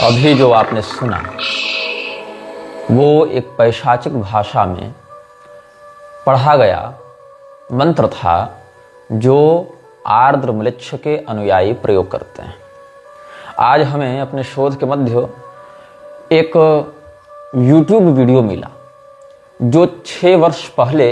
अभी जो आपने सुना वो एक पैशाचिक भाषा में पढ़ा गया मंत्र था जो आर्द्र म्लेच्छ के अनुयायी प्रयोग करते हैं। आज हमें अपने शोध के मध्य एक YouTube वीडियो मिला जो 6 वर्ष पहले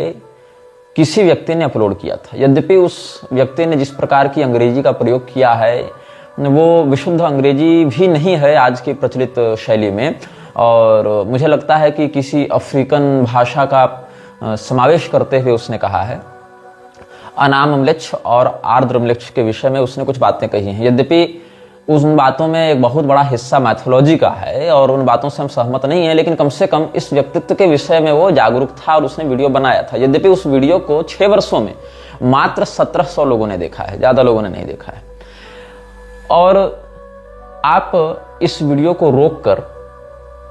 किसी व्यक्ति ने अपलोड किया था। यद्यपि उस व्यक्ति ने जिस प्रकार की अंग्रेजी का प्रयोग किया है वो विशुद्ध अंग्रेजी भी नहीं है आज की प्रचलित शैली में, और मुझे लगता है कि किसी अफ्रीकन भाषा का समावेश करते हुए उसने कहा है। अनाम म्लेच्छ और आर्द्र म्लेच्छ के विषय में उसने कुछ बातें कही हैं। यद्यपि उन बातों में एक बहुत बड़ा हिस्सा मैथोलॉजी का है और उन बातों से हम सहमत नहीं हैं, लेकिन कम से कम इस व्यक्तित्व के विषय में वो जागरूक था और उसने वीडियो बनाया था। यद्यपि उस वीडियो को 6 वर्षों में मात्र 1700 लोगों ने देखा है, ज्यादा लोगों ने नहीं देखा है। और आप इस वीडियो को रोककर,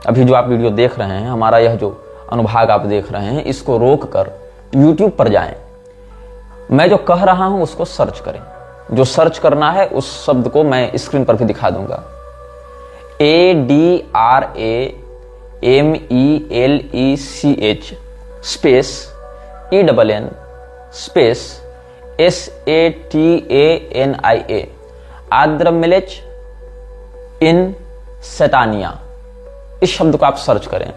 अभी जो आप वीडियो देख रहे हैं, हमारा यह जो अनुभाग आप देख रहे हैं, इसको रोककर YouTube पर जाएं। मैं जो कह रहा हूं उसको सर्च करें। जो सर्च करना है उस शब्द को मैं स्क्रीन पर भी दिखा दूंगा। ADRAMELECH space ENN space SATANIA आर्द्र म्लेच्छ इन सैटानिया, इस शब्द को आप सर्च करें।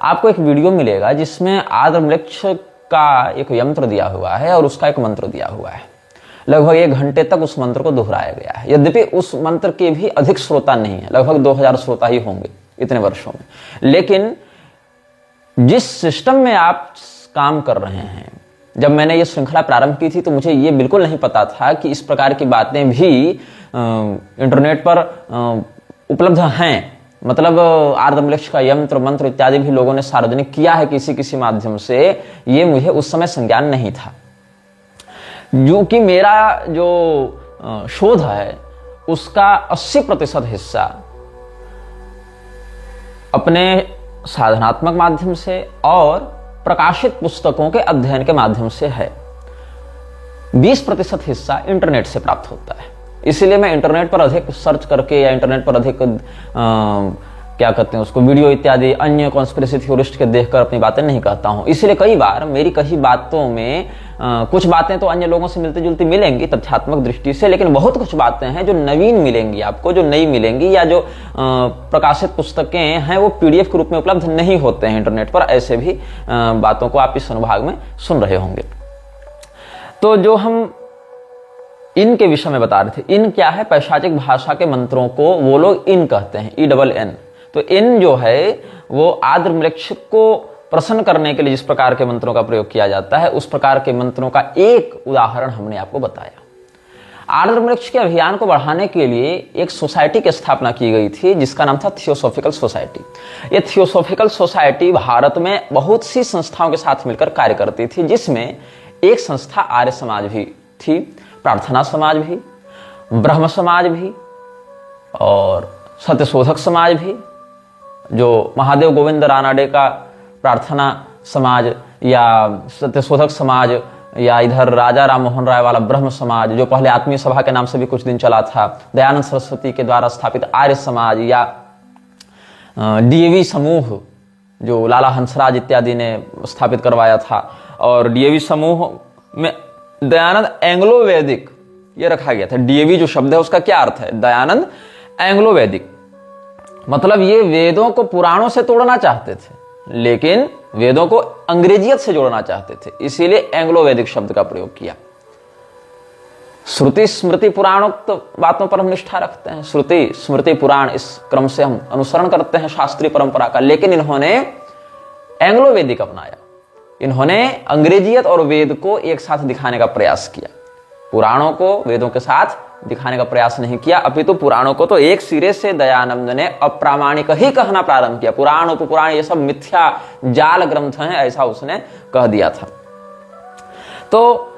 आपको एक वीडियो मिलेगा जिसमें आर्द्र म्लेच्छ का एक यंत्र दिया हुआ है और उसका एक मंत्र दिया हुआ है। लगभग 1 घंटे तक उस मंत्र को दोहराया गया है। यद्यपि उस मंत्र के भी अधिक श्रोता नहीं है, लगभग 2000 श्रोता ही होंगे इतने वर्षों में। लेकिन जिस सिस्टम में आप काम कर रहे हैं, जब मैंने ये श्रृंखला प्रारंभ की थी तो मुझे ये बिल्कुल नहीं पता था कि इस प्रकार की बातें भी इंटरनेट पर उपलब्ध हैं। मतलब आर्द्र म्लेच्छ का यंत्र मंत्र इत्यादि भी लोगों ने सार्वजनिक किया है किसी माध्यम से। ये मुझे उस समय संज्ञान नहीं था। जो कि मेरा जो शोध है उसका 80% हिस्सा अपने साधनात्मक माध्यम से और प्रकाशित पुस्तकों के अध्ययन के माध्यम से है। 20% हिस्सा इंटरनेट से प्राप्त होता है। इसीलिए मैं इंटरनेट पर अधिक सर्च करके या इंटरनेट पर अधिक क्या कहते हैं उसको, वीडियो इत्यादि अन्य कॉन्स्पिरेसी थ्योरिस्ट के देखकर अपनी बातें नहीं कहता हूं। इसलिए कई बार मेरी कही बातों में कुछ बातें तो अन्य लोगों से मिलती जुलती मिलेंगी तथ्यात्मक दृष्टि से, लेकिन बहुत कुछ बातें हैं जो नवीन मिलेंगी आपको, जो नई मिलेंगी, या जो प्रकाशित पुस्तकें हैं वो PDF के रूप में उपलब्ध नहीं होते हैं इंटरनेट पर। ऐसे भी बातों को आप इस अनुभाग में सुन रहे होंगे। तो जो हम इन के विषय में बता रहे थे, इन क्या है? पैशाचिक भाषा के मंत्रों को वो लोग इन कहते हैं, ENN। तो इन जो है वो आर्द्र म्लेच्छ को प्रसन्न करने के लिए जिस प्रकार के मंत्रों का प्रयोग किया जाता है, उस प्रकार के मंत्रों का एक उदाहरण हमने आपको बताया। आर्द्र म्लेच्छ के अभियान को बढ़ाने के लिए एक सोसाइटी की स्थापना की गई थी जिसका नाम था थियोसॉफिकल सोसाइटी। ये थियोसॉफिकल सोसाइटी भारत में बहुत सी संस्थाओं के साथ मिलकर कार्य करती थी, जिसमें एक संस्था आर्य समाज भी थी, प्रार्थना समाज भी, ब्रह्म समाज भी और सत्यशोधक समाज भी। जो महादेव गोविंद रानाडे का प्रार्थना समाज या सत्यशोधक समाज, या इधर राजा राम मोहन राय वाला ब्रह्म समाज, जो पहले आत्मीय सभा के नाम से भी कुछ दिन चला था, दयानंद सरस्वती के द्वारा स्थापित आर्य समाज, या DAV समूह जो लाला हंसराज इत्यादि ने स्थापित करवाया था। और DAV समूह में दयानंद एंग्लो वैदिक ये रखा गया था। DAV जो शब्द है उसका क्या अर्थ है? दयानंद एंग्लो वैदिक, मतलब ये वेदों को पुराणों से तोड़ना चाहते थे, लेकिन वेदों को अंग्रेजियत से जोड़ना चाहते थे, इसीलिए एंग्लो वैदिक शब्द का प्रयोग किया। श्रुति स्मृति पुराणोक्त बातों पर हम निष्ठा रखते हैं, श्रुति स्मृति पुराण, इस क्रम से हम अनुसरण करते हैं शास्त्रीय परंपरा का। लेकिन इन्होंने एंग्लो वैदिक अपनाया। इन्होंने अंग्रेजियत और वेद को एक साथ दिखाने का प्रयास किया। पुराणों को वेदों के साथ दिखाने का प्रयास नहीं किया, अपितु पुराणों को तो एक सिरे से दयानंद ने अप्रामाणिक ही कहना प्रारंभ किया। पुराण उपपुराण ये सब मिथ्या जाल ग्रंथ हैं, ऐसा उसने कह दिया था। तो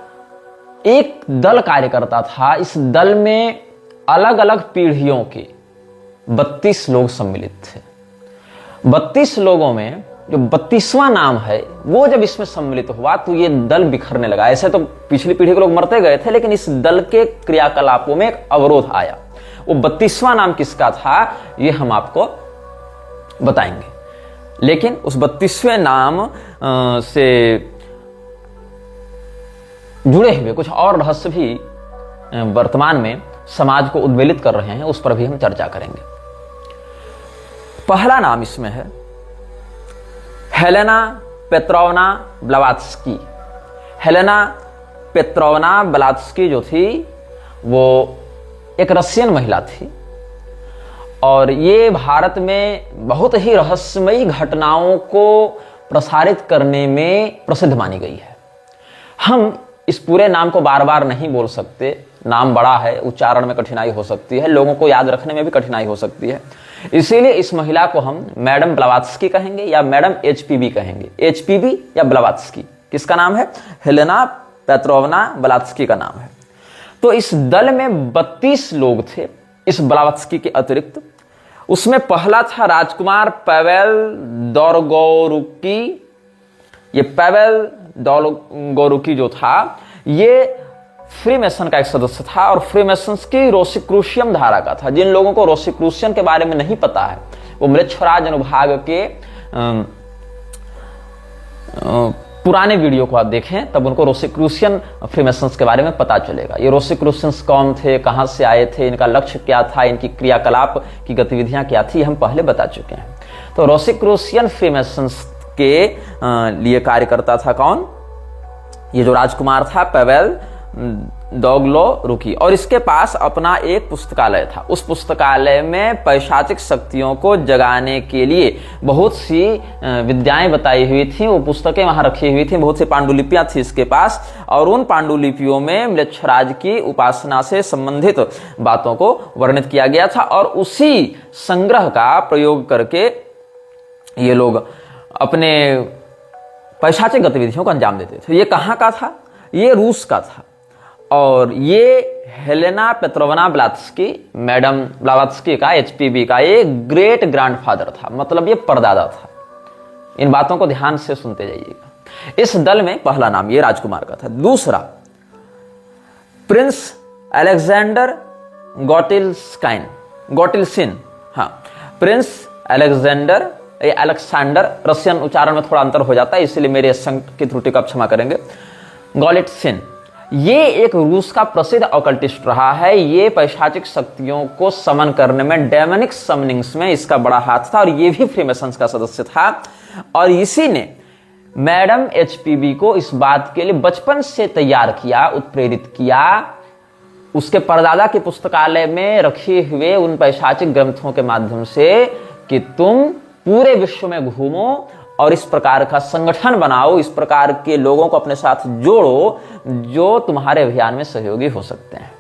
एक दल कार्य करता था। इस दल में अलग अलग पीढ़ियों के 32 लोग सम्मिलित थे। 32 लोगों में जो 32वां नाम है वो जब इसमें सम्मिलित हुआ तो ये दल बिखरने लगा। ऐसे तो पिछली पीढ़ी के लोग मरते गए थे, लेकिन इस दल के क्रियाकलापों में एक अवरोध आया। वो 32वां नाम किसका था ये हम आपको बताएंगे। लेकिन उस 32वें नाम से जुड़े हुए कुछ और रहस्य भी वर्तमान में समाज को उद्वेलित कर रहे हैं, उस पर भी हम चर्चा करेंगे। पहला नाम इसमें है हेलेना पेट्रोवना ब्लावात्स्की। हेलेना पेट्रोवना ब्लावात्स्की जो थी वो एक रशियन महिला थी और ये भारत में बहुत ही रहस्यमयी घटनाओं को प्रसारित करने में प्रसिद्ध मानी गई है। हम इस पूरे नाम को बार बार नहीं बोल सकते, नाम बड़ा है, उच्चारण में कठिनाई हो सकती है, लोगों को याद रखने में भी कठिनाई हो सकती है। इसीलिए इस महिला को हम मैडम ब्लावात्स्की कहेंगे या मैडम एचपीबी कहेंगे। एचपीबी या ब्लावात्स्की किसका नाम है? हेलेना पेट्रोवना ब्लावात्स्की का नाम है। तो इस दल में 32 लोग थे इस ब्लावात्स्की के अतिरिक्त। उसमें पहला था राजकुमार पावेल दोरोगोरुकी। ये पावेल दोरोगोरुकी जो था ये फ्रीमेसन का एक सदस्य था और फ्रीमेसन की रोसिक्रूशियन धारा का था। जिन लोगों को रोसिक्रूशियन के बारे में नहीं पता है वो म्लेच्छराज अनुभाग के पुराने वीडियो को आप देखें, तब उनको रोसिक्रूशियन फ्रीमेसन्स के बारे में पता चलेगा। ये रोसिक्रूशियंस कौन थे, कहां से आए थे, इनका लक्ष्य क्या था, इनकी क्रियाकलाप की गतिविधियां क्या थी, हम पहले बता चुके हैं। तो रोसिक्रूशियन फ्रीमेसन्स के लिए कार्य करता था कौन? ये जो राजकुमार था पावेल दोरोगोरुकी, और इसके पास अपना एक पुस्तकालय था। उस पुस्तकालय में पैशाचिक शक्तियों को जगाने के लिए बहुत सी विद्याएं बताई हुई थी, वो पुस्तकें वहां रखी हुई थी, बहुत सी पांडुलिपियां थी इसके पास, और उन पांडुलिपियों में म्लेच्छराज की उपासना से संबंधित बातों को वर्णित किया गया था और उसी संग्रह का प्रयोग करके ये लोग अपने पैशाचिक गतिविधियों को अंजाम देते थे। ये कहां का था? ये रूस का था और ये हेलेना पेट्रोवना ब्लावात्स्की, मैडम ब्लावात्स्की का, एचपीबी का ये ग्रेट ग्रैंडफादर था, मतलब ये परदादा था। इन बातों को ध्यान से सुनते जाइएगा। इस दल में पहला नाम ये राजकुमार का था। दूसरा प्रिंस अलेक्जेंडर गोटिल्सिन। हाँ, प्रिंस अलेक्जेंडर रशियन उच्चारण में थोड़ा अंतर हो जाता है, इसलिए मेरे संकेत की त्रुटि का क्षमा करेंगे। गोलिट्सिन ये एक रूस का प्रसिद्ध ऑकल्टिस्ट रहा है। ये पैशाचिक शक्तियों को समन करने में, डेमोनिक समनिंग्स में इसका बड़ा हाथ था और ये भी फ्रीमेसन्स का सदस्य था। और इसी ने मैडम एचपीबी को इस बात के लिए बचपन से तैयार किया, उत्प्रेरित किया, उसके परदादा के पुस्तकालय में रखे हुए उन पैशाचिक ग्रंथों के माध्यम से कि तुम पूरे विश्व में घूमो और इस प्रकार का संगठन बनाओ, इस प्रकार के लोगों को अपने साथ जोड़ो जो तुम्हारे अभियान में सहयोगी हो सकते हैं।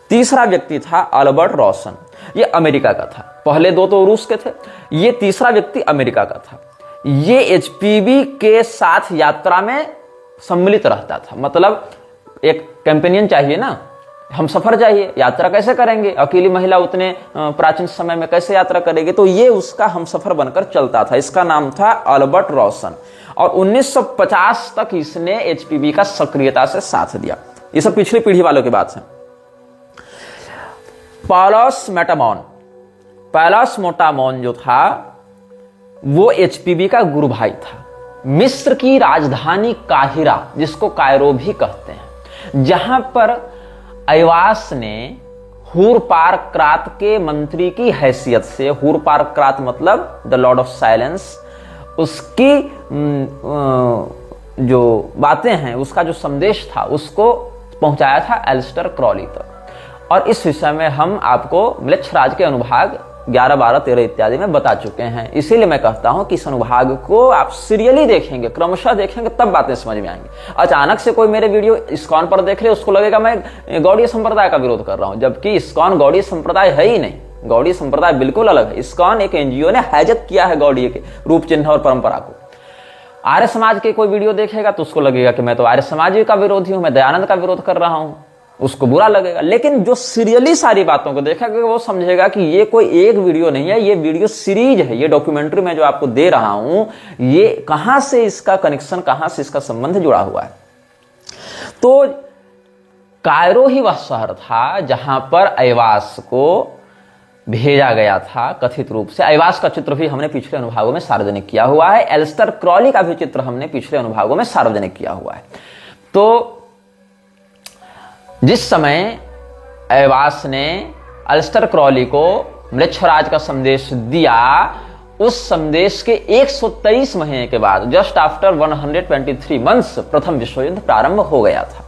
तीसरा व्यक्ति था अल्बर्ट रॉसन। ये अमेरिका का था। पहले दो तो रूस के थे, ये तीसरा व्यक्ति अमेरिका का था। ये एचपीबी के साथ यात्रा में सम्मिलित रहता था, मतलब एक कंपेनियन चाहिए ना, हम सफर चाहिए, यात्रा कैसे करेंगे, अकेली महिला उतने प्राचीन समय में कैसे यात्रा करेगी, तो ये उसका हम सफर बनकर चलता था। इसका नाम था अल्बर्ट रॉसन और 1950 तक इसने एचपीबी का सक्रियता से साथ दिया। ये सब पिछली पीढ़ी वालों की बात है। पालोस मोटामोन जो था वो एचपीबी का गुरु भाई था। मिस्र की राजधानी काहिरा, जिसको कायरो भी कहते हैं, जहां पर अयवास ने हुरपारक्रात के मंत्री की हैसियत से, हुरपारक्रात मतलब द लॉर्ड ऑफ साइलेंस, उसकी जो बातें हैं, उसका जो संदेश था उसको पहुंचाया था एलिस्टर क्रॉली तक। और इस विषय में हम आपको म्लेच्छराज के अनुभाग 11, 12, 13 इत्यादि में बता चुके हैं। इसीलिए मैं कहता हूं कि इस अनुभाग को आप सीरियली देखेंगे, क्रमशः देखेंगे, तब बातें समझ में आएंगी। अचानक से कोई मेरे वीडियो इस्कॉन पर देख ले, उसको लगेगा मैं गौड़ीय संप्रदाय का विरोध कर रहा हूं, जबकि इस्कॉन गौड़ीय संप्रदाय है ही नहीं। गौड़ीय संप्रदाय बिल्कुल अलग है। इस्कॉन एक एनजीओ ने हैजत किया है गौड़ीय के रूप, चिन्ह और परंपरा को। आर्य समाज के कोई वीडियो देखेगा तो उसको लगेगा कि मैं तो आर्य समाज का विरोधी हूं, मैं दयानंद का विरोध कर रहा हूं, उसको बुरा लगेगा। लेकिन जो सीरियली सारी बातों को देखेगा वो समझेगा कि ये कोई एक वीडियो नहीं है, ये वीडियो सीरीज है। ये डॉक्यूमेंट्री मैं जो आपको दे रहा हूं, ये कहां से इसका कनेक्शन, कहां से इसका संबंध जुड़ा हुआ है। तो कायरो ही वह शहर था जहां पर अयवास को भेजा गया था कथित रूप से। आइवास का चित्र भी हमने पिछले अनुभागों में सार्वजनिक किया हुआ है। एलिस्टर क्रॉली का भी चित्र हमने पिछले अनुभागों में सार्वजनिक किया हुआ है। तो जिस समय आइवास ने एलिस्टर क्रॉली को मृक्षराज का संदेश दिया, उस संदेश के 123 महीने के बाद, जस्ट आफ्टर 123 मंथ्स, प्रथम विश्व युद्ध प्रारंभ हो गया था।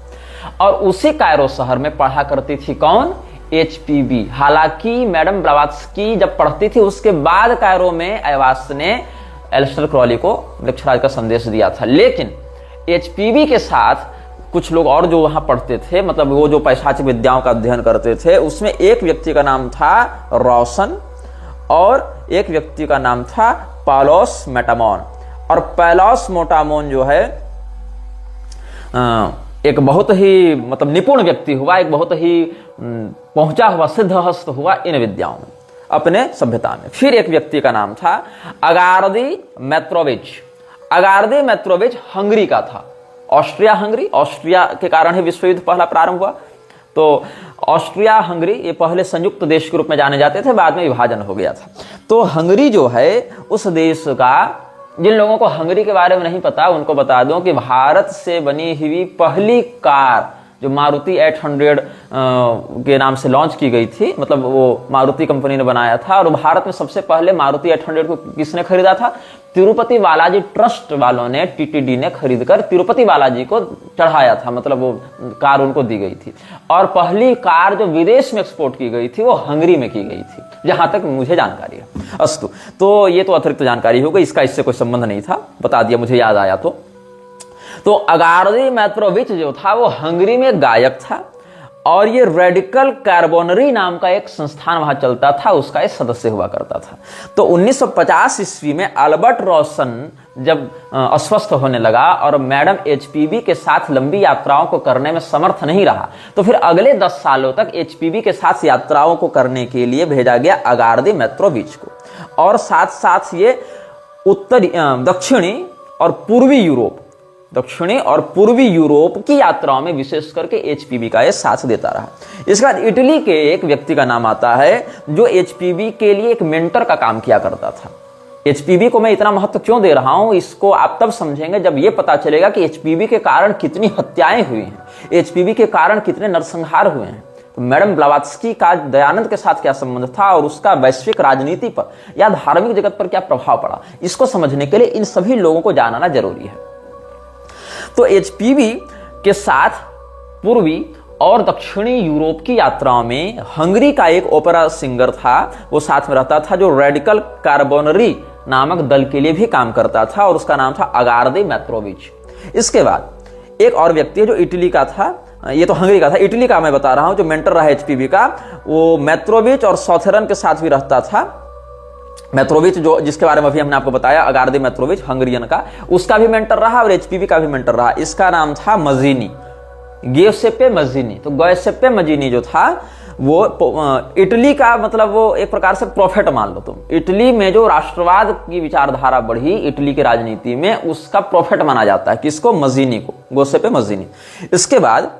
और उसी कायरो शहर में पढ़ा करती थी कौन? एचपीबी। हालांकि मैडम ब्लावात्स्की जब पढ़ती थी उसके बाद कायरो में आइवास ने एलिस्टर क्रॉली को मृक्षराज का संदेश दिया था। लेकिन एचपीबी के साथ कुछ लोग और जो वहां पढ़ते थे, मतलब वो जो पैशाचिक विद्याओं का अध्ययन करते थे, उसमें एक व्यक्ति का नाम था रॉसन और एक व्यक्ति का नाम था पालोस मेटामोन। और पालोस मोटामोन जो है एक बहुत ही मतलब निपुण व्यक्ति हुआ, एक बहुत ही पहुंचा हुआ सिद्धहस्त हुआ इन विद्याओं में अपने सभ्यता में। फिर एक व्यक्ति का नाम था अगार्दी मेत्रोविच। अगार्दी मेत्रोविच हंगरी का था, ऑस्ट्रिया हंगरी, ऑस्ट्रिया के कारण ही विश्व युद्ध पहला प्रारंभ हुआ। तो ऑस्ट्रिया हंगरी ये पहले संयुक्त देश के रूप में जाने जाते थे, बाद में विभाजन हो गया था। तो हंगरी जो है उस देश का, जिन लोगों को हंगरी के बारे में नहीं पता उनको बता दूं कि भारत से बनी हुई पहली कार जो मारुति 800 के नाम से लॉन्च की गई थी, मतलब वो मारुति कंपनी ने बनाया था। और भारत में सबसे पहले मारुति 800 को किसने खरीदा था? तिरुपति बालाजी ट्रस्ट वालों ने, टीटीडी ने खरीदकर तिरुपति बालाजी को चढ़ाया था, मतलब वो कार उनको दी गई थी। और पहली कार जो विदेश में एक्सपोर्ट की गई थी वो हंगरी में की गई थी, जहां तक मुझे जानकारी है। अस्तु, तो ये तो अतिरिक्त जानकारी हो गई, इसका इससे कोई संबंध नहीं था, बता दिया, मुझे याद आया। तो अगार्दी मेत्रोविच जो था वो हंगरी में गायक था और ये रेडिकल कार्बोनरी नाम का एक संस्थान वहां चलता था, उसका एक सदस्य हुआ करता था। तो 1950 ईस्वी में अल्बर्ट रॉसन जब अस्वस्थ होने लगा और मैडम एचपीबी के साथ लंबी यात्राओं को करने में समर्थ नहीं रहा, तो फिर अगले 10 सालों तक एचपीबी के साथ यात्राओं को करने के लिए भेजा गया अगार्दी मेत्रोविच को। और साथ साथ ये दक्षिणी और पूर्वी यूरोप की यात्राओं में विशेष करके एचपीबी का ये साथ देता रहा। इसके बाद इटली के एक व्यक्ति का नाम आता है जो एचपीबी के लिए एक मेंटर का काम किया करता था। एचपीबी को मैं इतना महत्व क्यों दे रहा हूं, इसको आप तब समझेंगे जब ये पता चलेगा कि एचपीबी के कारण कितनी हत्याएं हुई हैं, एचपीबी के कारण कितने नरसंहार हुए हैं। तो मैडम ब्लावात्स्की का दयानंद के साथ क्या संबंध था और उसका वैश्विक राजनीति पर या धार्मिक जगत पर क्या प्रभाव पड़ा, इसको समझने के लिए इन सभी लोगों को जानना जरूरी है। तो एचपीबी के साथ पूर्वी और दक्षिणी यूरोप की यात्राओं में हंगरी का एक ओपेरा सिंगर था, वो साथ में रहता था, जो रेडिकल कार्बोनरी नामक दल के लिए भी काम करता था और उसका नाम था अगार्दी मेत्रोविच। इसके बाद एक और व्यक्ति है जो इटली का था, ये तो हंगरी का था, इटली का मैं बता रहा हूं, जो मेंटर रहा एचपीबी का, वो मेत्रोविच और सॉथेरन के साथ भी रहता था। मेत्रोविच जो जिसके बारे में अभी हमने आपको बताया, अगार्दी मेत्रोविच हंगरियन का, उसका भी मेंटर रहा और एचपीबी का भी मेंटर रहा। इसका नाम था मजीनी, गियुसेप्पे मजीनी। तो गियुसेप्पे मजीनी जो था वो इटली का, मतलब वो एक प्रकार से प्रोफेट मान लो तुम। इटली में जो राष्ट्रवाद की विचारधारा बढ़ी इटली की राजनीति में, उसका प्रोफेट माना जाता है। किसको? मजीनी को, गियुसेप्पे मजीनी। इसके बाद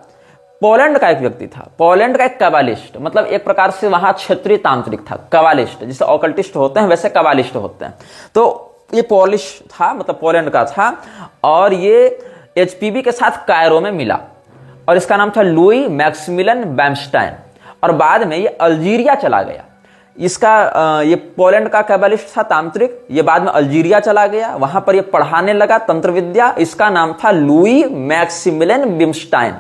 पोलैंड का एक व्यक्ति था, पोलैंड का एक कबालिस्ट, मतलब एक प्रकार से वहां क्षेत्रीय तांत्रिक था, कबालिस्ट, जिसे ऑकल्टिस्ट होते हैं वैसे कबालिस्ट होते हैं। तो ये पोलिश था, मतलब पोलैंड का था, और ये एचपीबी के साथ कायरो में मिला और इसका नाम था लुई मैक्सिमिलियन बैम्स्टाइन। और बाद में ये अल्जीरिया चला गया। इसका ये पोलैंड का कैबलिस्ट था, तांत्रिक, ये बाद में अल्जीरिया चला गया, वहां पर ये पढ़ाने लगा तंत्र विद्या। इसका नाम था लुई मैक्सिमिलियन बिम्स्टाइन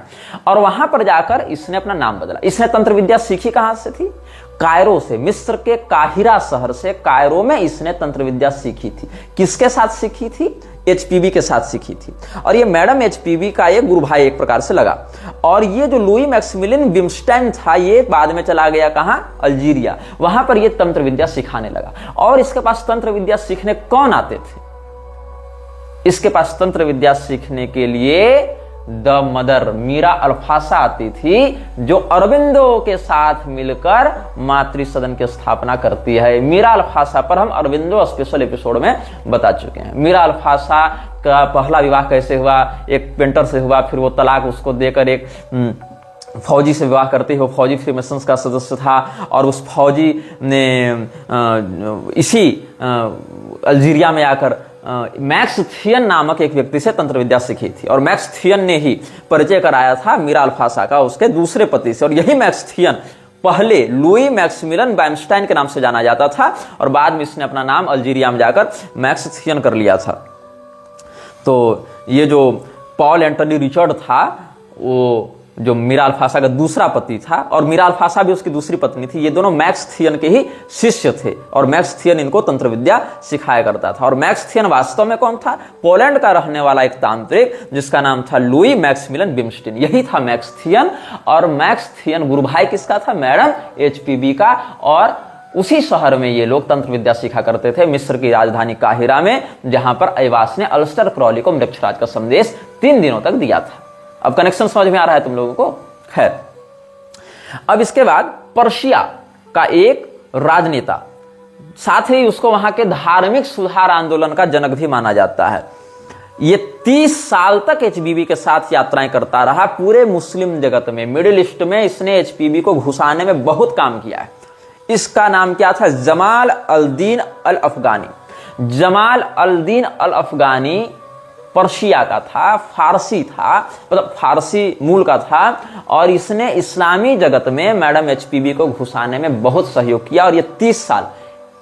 और वहां पर जाकर इसने अपना नाम बदला। इसने तंत्र विद्या सीखी कहां से थी? कायरो से, मिस्र के काहिरा शहर से, कायरो में इसने तंत्र विद्या सीखी थी। किसके साथ सीखी थी? एचपीबी के साथ सीखी थी। और ये मैडम एचपीबी का ये गुरु भाई एक प्रकार से लगा। और ये जो लुई मैक्सिमिलियन बिम्स्टाइन था, ये बाद में चला गया कहां? अल्जीरिया। वहां पर ये तंत्र विद्या सिखाने लगा। और इसके पास तंत्र विद्या सीखने कौन आते थे? इसके पास तंत्र विद्या सीखने के लिए द मदर मीरा अल्फासा आती थी, जो अरविंदो के साथ मिलकर मातृ सदन की स्थापना करती है। मीरा अल्फासा पर हम अरविंदो स्पेशल एपिसोड में बता चुके हैं। मीरा अल्फासा का पहला विवाह कैसे हुआ? एक पेंटर से हुआ, फिर वो तलाक उसको देकर एक फौजी से विवाह करते हुए फौजी फ्रीमेसन्स का सदस्य था, और उस फौजी ने इसी अल्जीरिया में आकर मैक्स थियन नामक एक व्यक्ति से तंत्र विद्या सीखी थी, और मैक्स थियन ने ही परिचय कराया था मीरा अल्फासा का उसके दूसरे पति से। और यही मैक्स थियन पहले लुई मैक्सिमिलियन बाइमस्टाइन के नाम से जाना जाता था, और बाद में इसने अपना नाम अल्जीरिया में जाकर मैक्स थियन कर लिया था। तो ये जो पॉल एंटनी रिचर्ड था, वो जो मीरा अल्फासा का दूसरा पति था, और मीरा अल्फासा भी उसकी दूसरी पत्नी थी, ये दोनों मैक्स थियन के ही शिष्य थे, और मैक्स थियन इनको तंत्र विद्या सिखाया करता था। और मैक्स थियन वास्तव में कौन था? पोलैंड का रहने वाला एक तांत्रिक जिसका नाम था लुई मैक्सिमिलियन बिमस्टीन, यही था मैक्स थियन। और मैक्स थियन गुरु भाई किसका था? मैडम HPB का। और उसी शहर में ये लोग तंत्र विद्या सीखा करते थे, मिस्र की राजधानी काहिरा में, जहां पर ऐवास ने अल्स्टर क्रॉली को मृक्षराज का संदेश 3 दिनों तक दिया था। अब कनेक्शन समझ में आ रहा है तुम लोगों को? खैर, अब इसके बाद पर्शिया का एक राजनेता, साथ ही उसको वहां के धार्मिक सुधार आंदोलन का जनक भी माना जाता है। ये 30 साल तक HPB के साथ यात्राएं करता रहा पूरे मुस्लिम जगत में। मिडिल ईस्ट में इसने HPB को घुसाने में बहुत काम किया है। इसका नाम क्या था? जमाल अल-दीन अल-अफगानी। जमाल अल-दीन अल-अफगानी पर्शिया का था, फारसी था, मतलब फारसी मूल का था, और इसने इस्लामी जगत में मैडम HPB को घुसाने में बहुत सहयोग किया, और ये 30 साल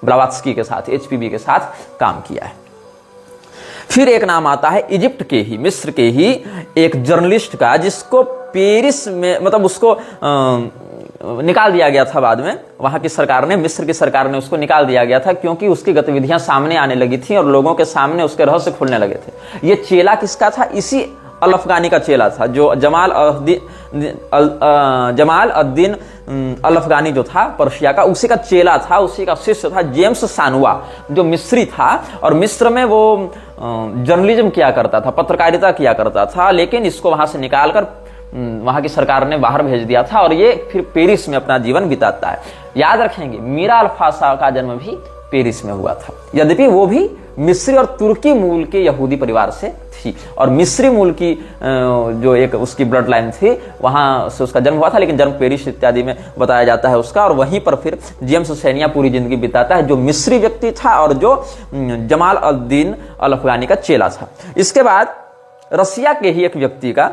ब्लावात्स्की के साथ HPB के साथ काम किया है। फिर एक नाम आता है इजिप्ट के ही, मिस्र के ही एक जर्नलिस्ट का, जिसको पेरिस में, मतलब उसको निकाल दिया गया था बाद में, वहां की सरकार ने, मिस्र की सरकार ने उसको निकाल दिया गया था, क्योंकि उसकी गतिविधियां सामने आने लगी थी और लोगों के सामने उसके रहस्य खुलने लगे थे। ये चेला किसका था? इसी अल-अफगानी का चेला था, जो जमाल अद-दीन अल-अफगानी जो था पर्शिया का, उसी का चेला था, उसी का शिष्य था जेम्स सानुआ, जो मिस्री था। और मिस्र में वो जर्नलिज्म किया करता था, पत्रकारिता किया करता था, लेकिन इसको वहां से निकालकर वहां की सरकार ने बाहर भेज दिया था, और ये फिर पेरिस में अपना जीवन बिताता है। याद रखेंगे, मीरा अल्फासा का जन्म भी पेरिस में हुआ था, यद्यपि वो भी मिस्री और तुर्की मूल के यहूदी परिवार से थी, और मिस्री मूल की जो एक उसकी ब्लड लाइन थी, वहां से उसका जन्म हुआ था, लेकिन जन्म पेरिस इत्यादि में बताया जाता है उसका। और वहीं पर फिर जेम्स सैनिया पूरी जिंदगी बिताता है, जो मिस्री व्यक्ति था और जो जमाल अल-दीन अल-अफगानी का चेला था। इसके बाद रसिया के ही एक व्यक्ति का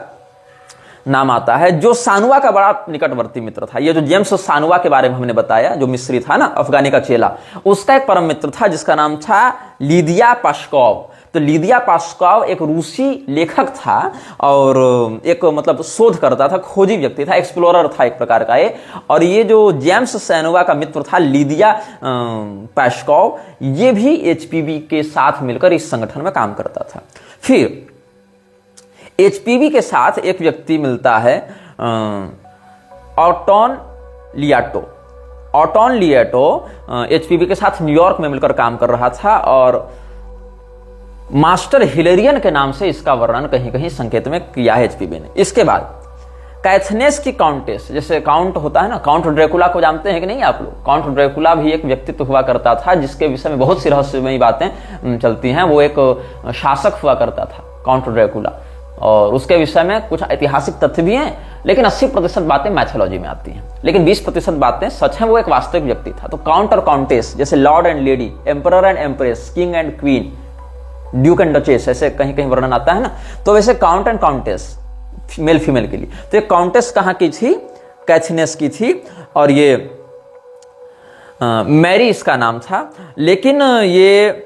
नाम आता है, जो सानुआ का बड़ा निकटवर्ती मित्र था। ये जो जेम्स सानुआ के बारे में हमने बताया, जो मिस्री था ना, अफगानी का चेला, उसका एक परम मित्र था जिसका नाम था लीदिया पास्कोव। तो लीदिया पास्कोव एक रूसी लेखक था, और एक मतलब शोध करता था, खोजी व्यक्ति था, एक्सप्लोरर था एक प्रकार का ये। और ये जो जेम्स सानुआ का मित्र था लीदिया पास्कोव, ये भी HPB के साथ मिलकर इस संगठन में काम करता था। फिर HPB के साथ एक व्यक्ति मिलता है, ऑटोन लियाटो। ऑटोन लियाटो HPB के साथ न्यूयॉर्क में मिलकर काम कर रहा था, और मास्टर हिलेरियन के नाम से इसका वर्णन कहीं कहीं संकेत में किया है HPB ने। इसके बाद कैथनेस की काउंटेस, जैसे काउंट होता है ना, काउंट ड्रैकुला को जानते हैं कि नहीं आप लोग? काउंट ड्रैकुला भी एक व्यक्तित्व हुआ करता था, जिसके विषय में बहुत सी रहस्यमयी बातें चलती हैं। वो एक शासक हुआ करता था काउंट ड्रैकुला, और उसके विषय में कुछ ऐतिहासिक तथ्य भी हैं, लेकिन 80% बातें मैथोलॉजी में आती हैं, लेकिन 20% बातें सच हैं। वो एक वास्तविक व्यक्ति था। तो काउंट और काउंटेस, जैसे Lord and lady, emperor and empress, king and queen, Duke and duchess, ऐसे कहीं कहीं वर्णन आता है ना, तो वैसे count and countess male female के लिए। तो ये काउंटेस कहाँ की थी? कैथनेस की थी, और ये मैरी इसका नाम था। लेकिन ये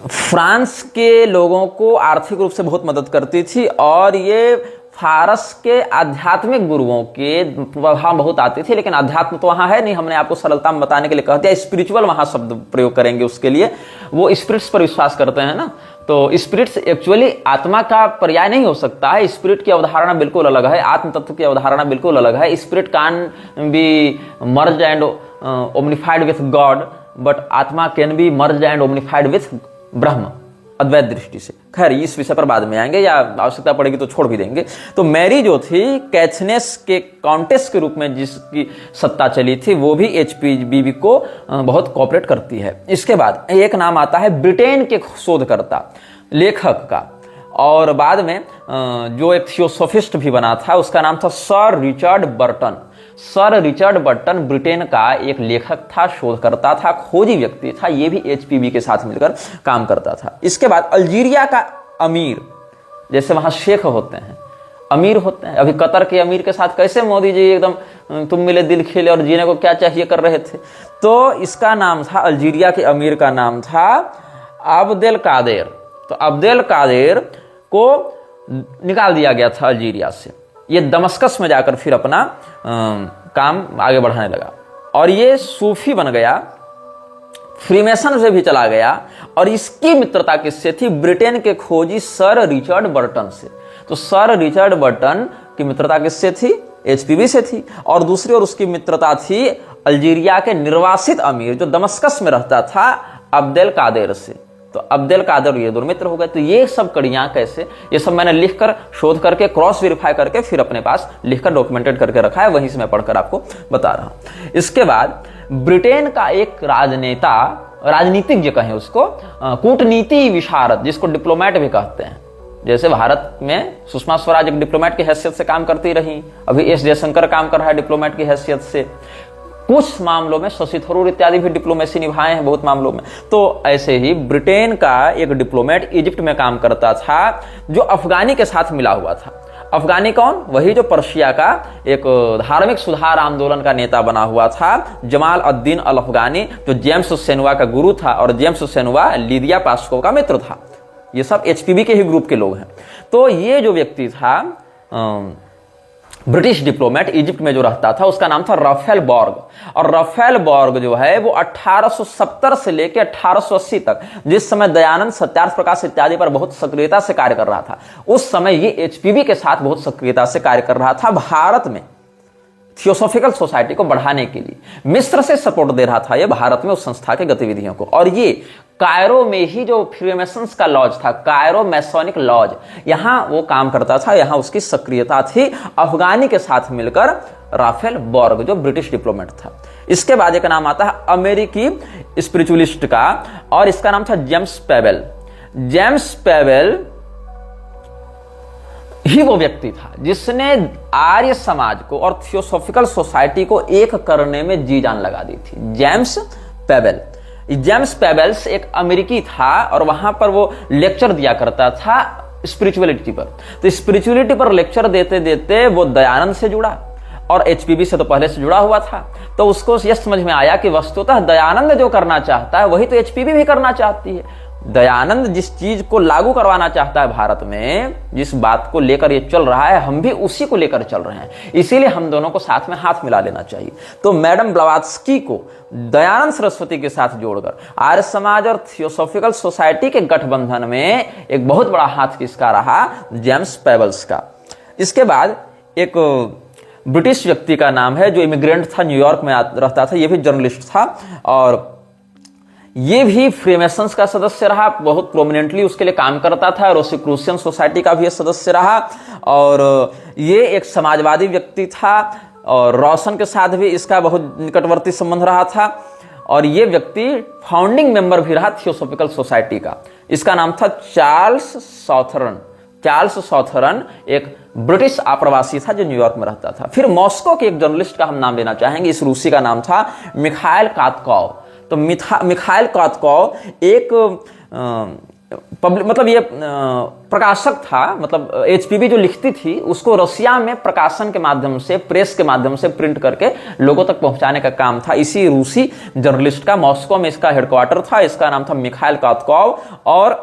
फ्रांस के लोगों को आर्थिक रूप से बहुत मदद करती थी, और ये फारस के आध्यात्मिक गुरुओं के प्रभाव बहुत आती थी। लेकिन अध्यात्म तो वहां है नहीं, हमने आपको सरलता में बताने के लिए कह दिया। स्पिरिचुअल वहां शब्द प्रयोग करेंगे उसके लिए। वो स्पिरिट्स पर विश्वास करते हैं ना, तो स्पिरिट्स एक्चुअली आत्मा का पर्याय नहीं हो सकता है। स्पिरिट की अवधारणा बिल्कुल अलग है, आत्म तत्व की अवधारणा बिल्कुल अलग है। Spirit can be merge and omnified with God, but आत्मा can be merge and omnified with Brahma, अद्वैत दृष्टि से। खैर, इस विषय पर बाद में आएंगे, या आवश्यकता पड़ेगी तो छोड़ भी देंगे। तो मैरी जो थी, कैथनेस के काउंटेस के रूप में जिसकी सत्ता चली थी, वो भी HPB को बहुत कोऑपरेट करती है। इसके बाद एक नाम आता है ब्रिटेन के शोधकर्ता लेखक का, और बाद में जो एक थियोसोफिस्ट भी बना था, उसका नाम था sir Richard Burton. Sir Richard Burton Britain का एक लेखक था, शोधकर्ता था, खोजी व्यक्ति था। ये भी एचपीवी के साथ मिलकर काम करता था। इसके बाद अल्जीरिया का अमीर, जैसे वहां शेख होते हैं, अमीर होते हैं। अभी कतर के अमीर के साथ कैसे मोदी जी एकदम तुम मिले दिल खिले और जीने को क्या चाहिए कर रहे थे। तो इसका नाम था, अल्जीरिया के अमीर का नाम था अब्देल कादेर। तो अब्देल कादेर को निकाल दिया गया था अल्जीरिया से। ये दमस्कस में जाकर फिर अपना काम आगे बढ़ाने लगा और ये सूफी बन गया, फ्रीमेसन से भी चला गया। और इसकी मित्रता किससे थी? ब्रिटेन के खोजी सर रिचर्ड बर्टन से। तो सर रिचर्ड बर्टन की मित्रता किससे थी? एचपीवी से थी। और दूसरी ओर उसकी मित्रता थी अल्जीरिया के निर्वासित अमीर जो दमस्कस में रहता था, अब्देल कादेर से। तो अब्देल कादर ये दोनों मित्र हो गए। तो ये सब कड़ियां कैसे, ये सब मैंने लिखकर, शोध करके, क्रॉस वेरीफाई करके फिर अपने पास लिखकर डॉक्यूमेंटेड करके रखा है, वहीं से मैं पढ़कर आपको बता रहा हूं। इसके बाद ब्रिटेन का एक राजनेता, राजनीतिज्ञ कहें उसको, कूटनीति विशारद, जिसको डिप्लोमेट भी कहते हैं। जैसे भारत में सुषमा स्वराज एक डिप्लोमेट की हैसियत से काम करती रही, अभी एस जयशंकर काम कर रहा है डिप्लोमेट की हैसियत से। कुछ मामलों में शशि थरूर इत्यादि भी डिप्लोमेसी निभाए हैं, बहुत मामलों में। तो ऐसे ही ब्रिटेन का एक डिप्लोमेट इजिप्ट में काम करता था जो अफगानी के साथ मिला हुआ था। अफगानी कौन? वही जो पर्शिया का एक धार्मिक सुधार आंदोलन का नेता बना हुआ था, जमाल अद्दीन अल अफगानी, जो जेम्स सेनुआ का गुरु था। और जेम्स सेनुआ लिदिया पास्को का मित्र था। ये सब एचपीवी के ही ग्रुप के लोग हैं। तो ये जो व्यक्ति था ब्रिटिश डिप्लोमेट इजिप्ट में जो रहता था, उसका नाम था राफेल बॉर्ग। और राफेल बॉर्ग जो है वो 1870 से लेकर 1880 तक, जिस समय दयानंद, सत्यार्थ प्रकाश इत्यादि पर बहुत सक्रियता से कार्य कर रहा था, उस समय ये एचपीवी के साथ बहुत सक्रियता से कार्य कर रहा था। भारत में थियोसॉफिकल सोसाइटी को बढ़ाने के लिए मिस्र से सपोर्ट दे रहा था ये भारत में उस संस्था के गतिविधियों को। और ये कायरो में ही जो फ्रीमेसन्स का लॉज था, कायरो मैसोनिक लॉज, यहां वो काम करता था, यहां उसकी सक्रियता थी अफगानी के साथ मिलकर। राफेल बॉर्ग जो ब्रिटिश डिप्लोमेट था। इसके बाद एक नाम आता है अमेरिकी स्पिरिचुअलिस्ट का, और इसका नाम था जेम्स पेबल। जेम्स पेबल ही वो व्यक्ति था जिसने आर्य समाज को और थियोसॉफिकल सोसाइटी को एक करने में जी जान लगा दी थी। James payable. जेम्स पेबल्स एक अमेरिकी था और वहां पर वो लेक्चर दिया करता था स्पिरिचुअलिटी पर। तो स्पिरिचुअलिटी पर लेक्चर देते देते वो दयानंद से जुड़ा, और एचपीवी से तो पहले से जुड़ा हुआ था। तो उसको यह समझ में आया कि वस्तुतः दयानंद जो करना चाहता है वही तो एचपीवी भी करना चाहती है। दयानंद जिस चीज को लागू करवाना चाहता है भारत में, जिस बात को लेकर ये चल रहा है, हम भी उसी को लेकर चल रहे हैं। इसीलिए हम दोनों को साथ में हाथ मिला लेना चाहिए। तो मैडम ब्लवात्स्की को दयानंद सरस्वती के साथ जोड़कर आर्य समाज और थियोसॉफिकल सोसाइटी के गठबंधन में एक बहुत बड़ा हाथ किसका रहा? जेम्स पेबल्स का। इसके बाद एक ब्रिटिश व्यक्ति का नाम है जो इमिग्रेंट था, न्यूयॉर्क में रहता था, यह भी जर्नलिस्ट था और ये भी फ्रीमेसन्स का सदस्य रहा, बहुत प्रोमिनेंटली उसके लिए काम करता था। रोसिक्रूसियन सोसाइटी का भी सदस्य रहा और ये एक समाजवादी व्यक्ति था और रोशन के साथ भी इसका बहुत निकटवर्ती संबंध रहा था। और ये व्यक्ति फाउंडिंग मेंबर भी रहा थियोसॉफिकल सोसाइटी का। इसका नाम था चार्ल्स सॉथरन। चार्ल्स सॉथरन एक ब्रिटिश आप्रवासी था जो न्यूयॉर्क में रहता था। फिर मॉस्को के एक जर्नलिस्ट का हम नाम लेना चाहेंगे। इस रूसी का नाम था मिखाइल कातकोव। तो मिखाइल कातकोव एक मतलब ये प्रकाशक था, मतलब एचपीवी जो लिखती थी उसको रसिया में प्रकाशन के माध्यम से, प्रेस के माध्यम से प्रिंट करके लोगों तक पहुंचाने का काम था इसी रूसी जर्नलिस्ट का। मॉस्को में इसका हेडक्वार्टर था। इसका नाम था मिखाइल कातकोव। और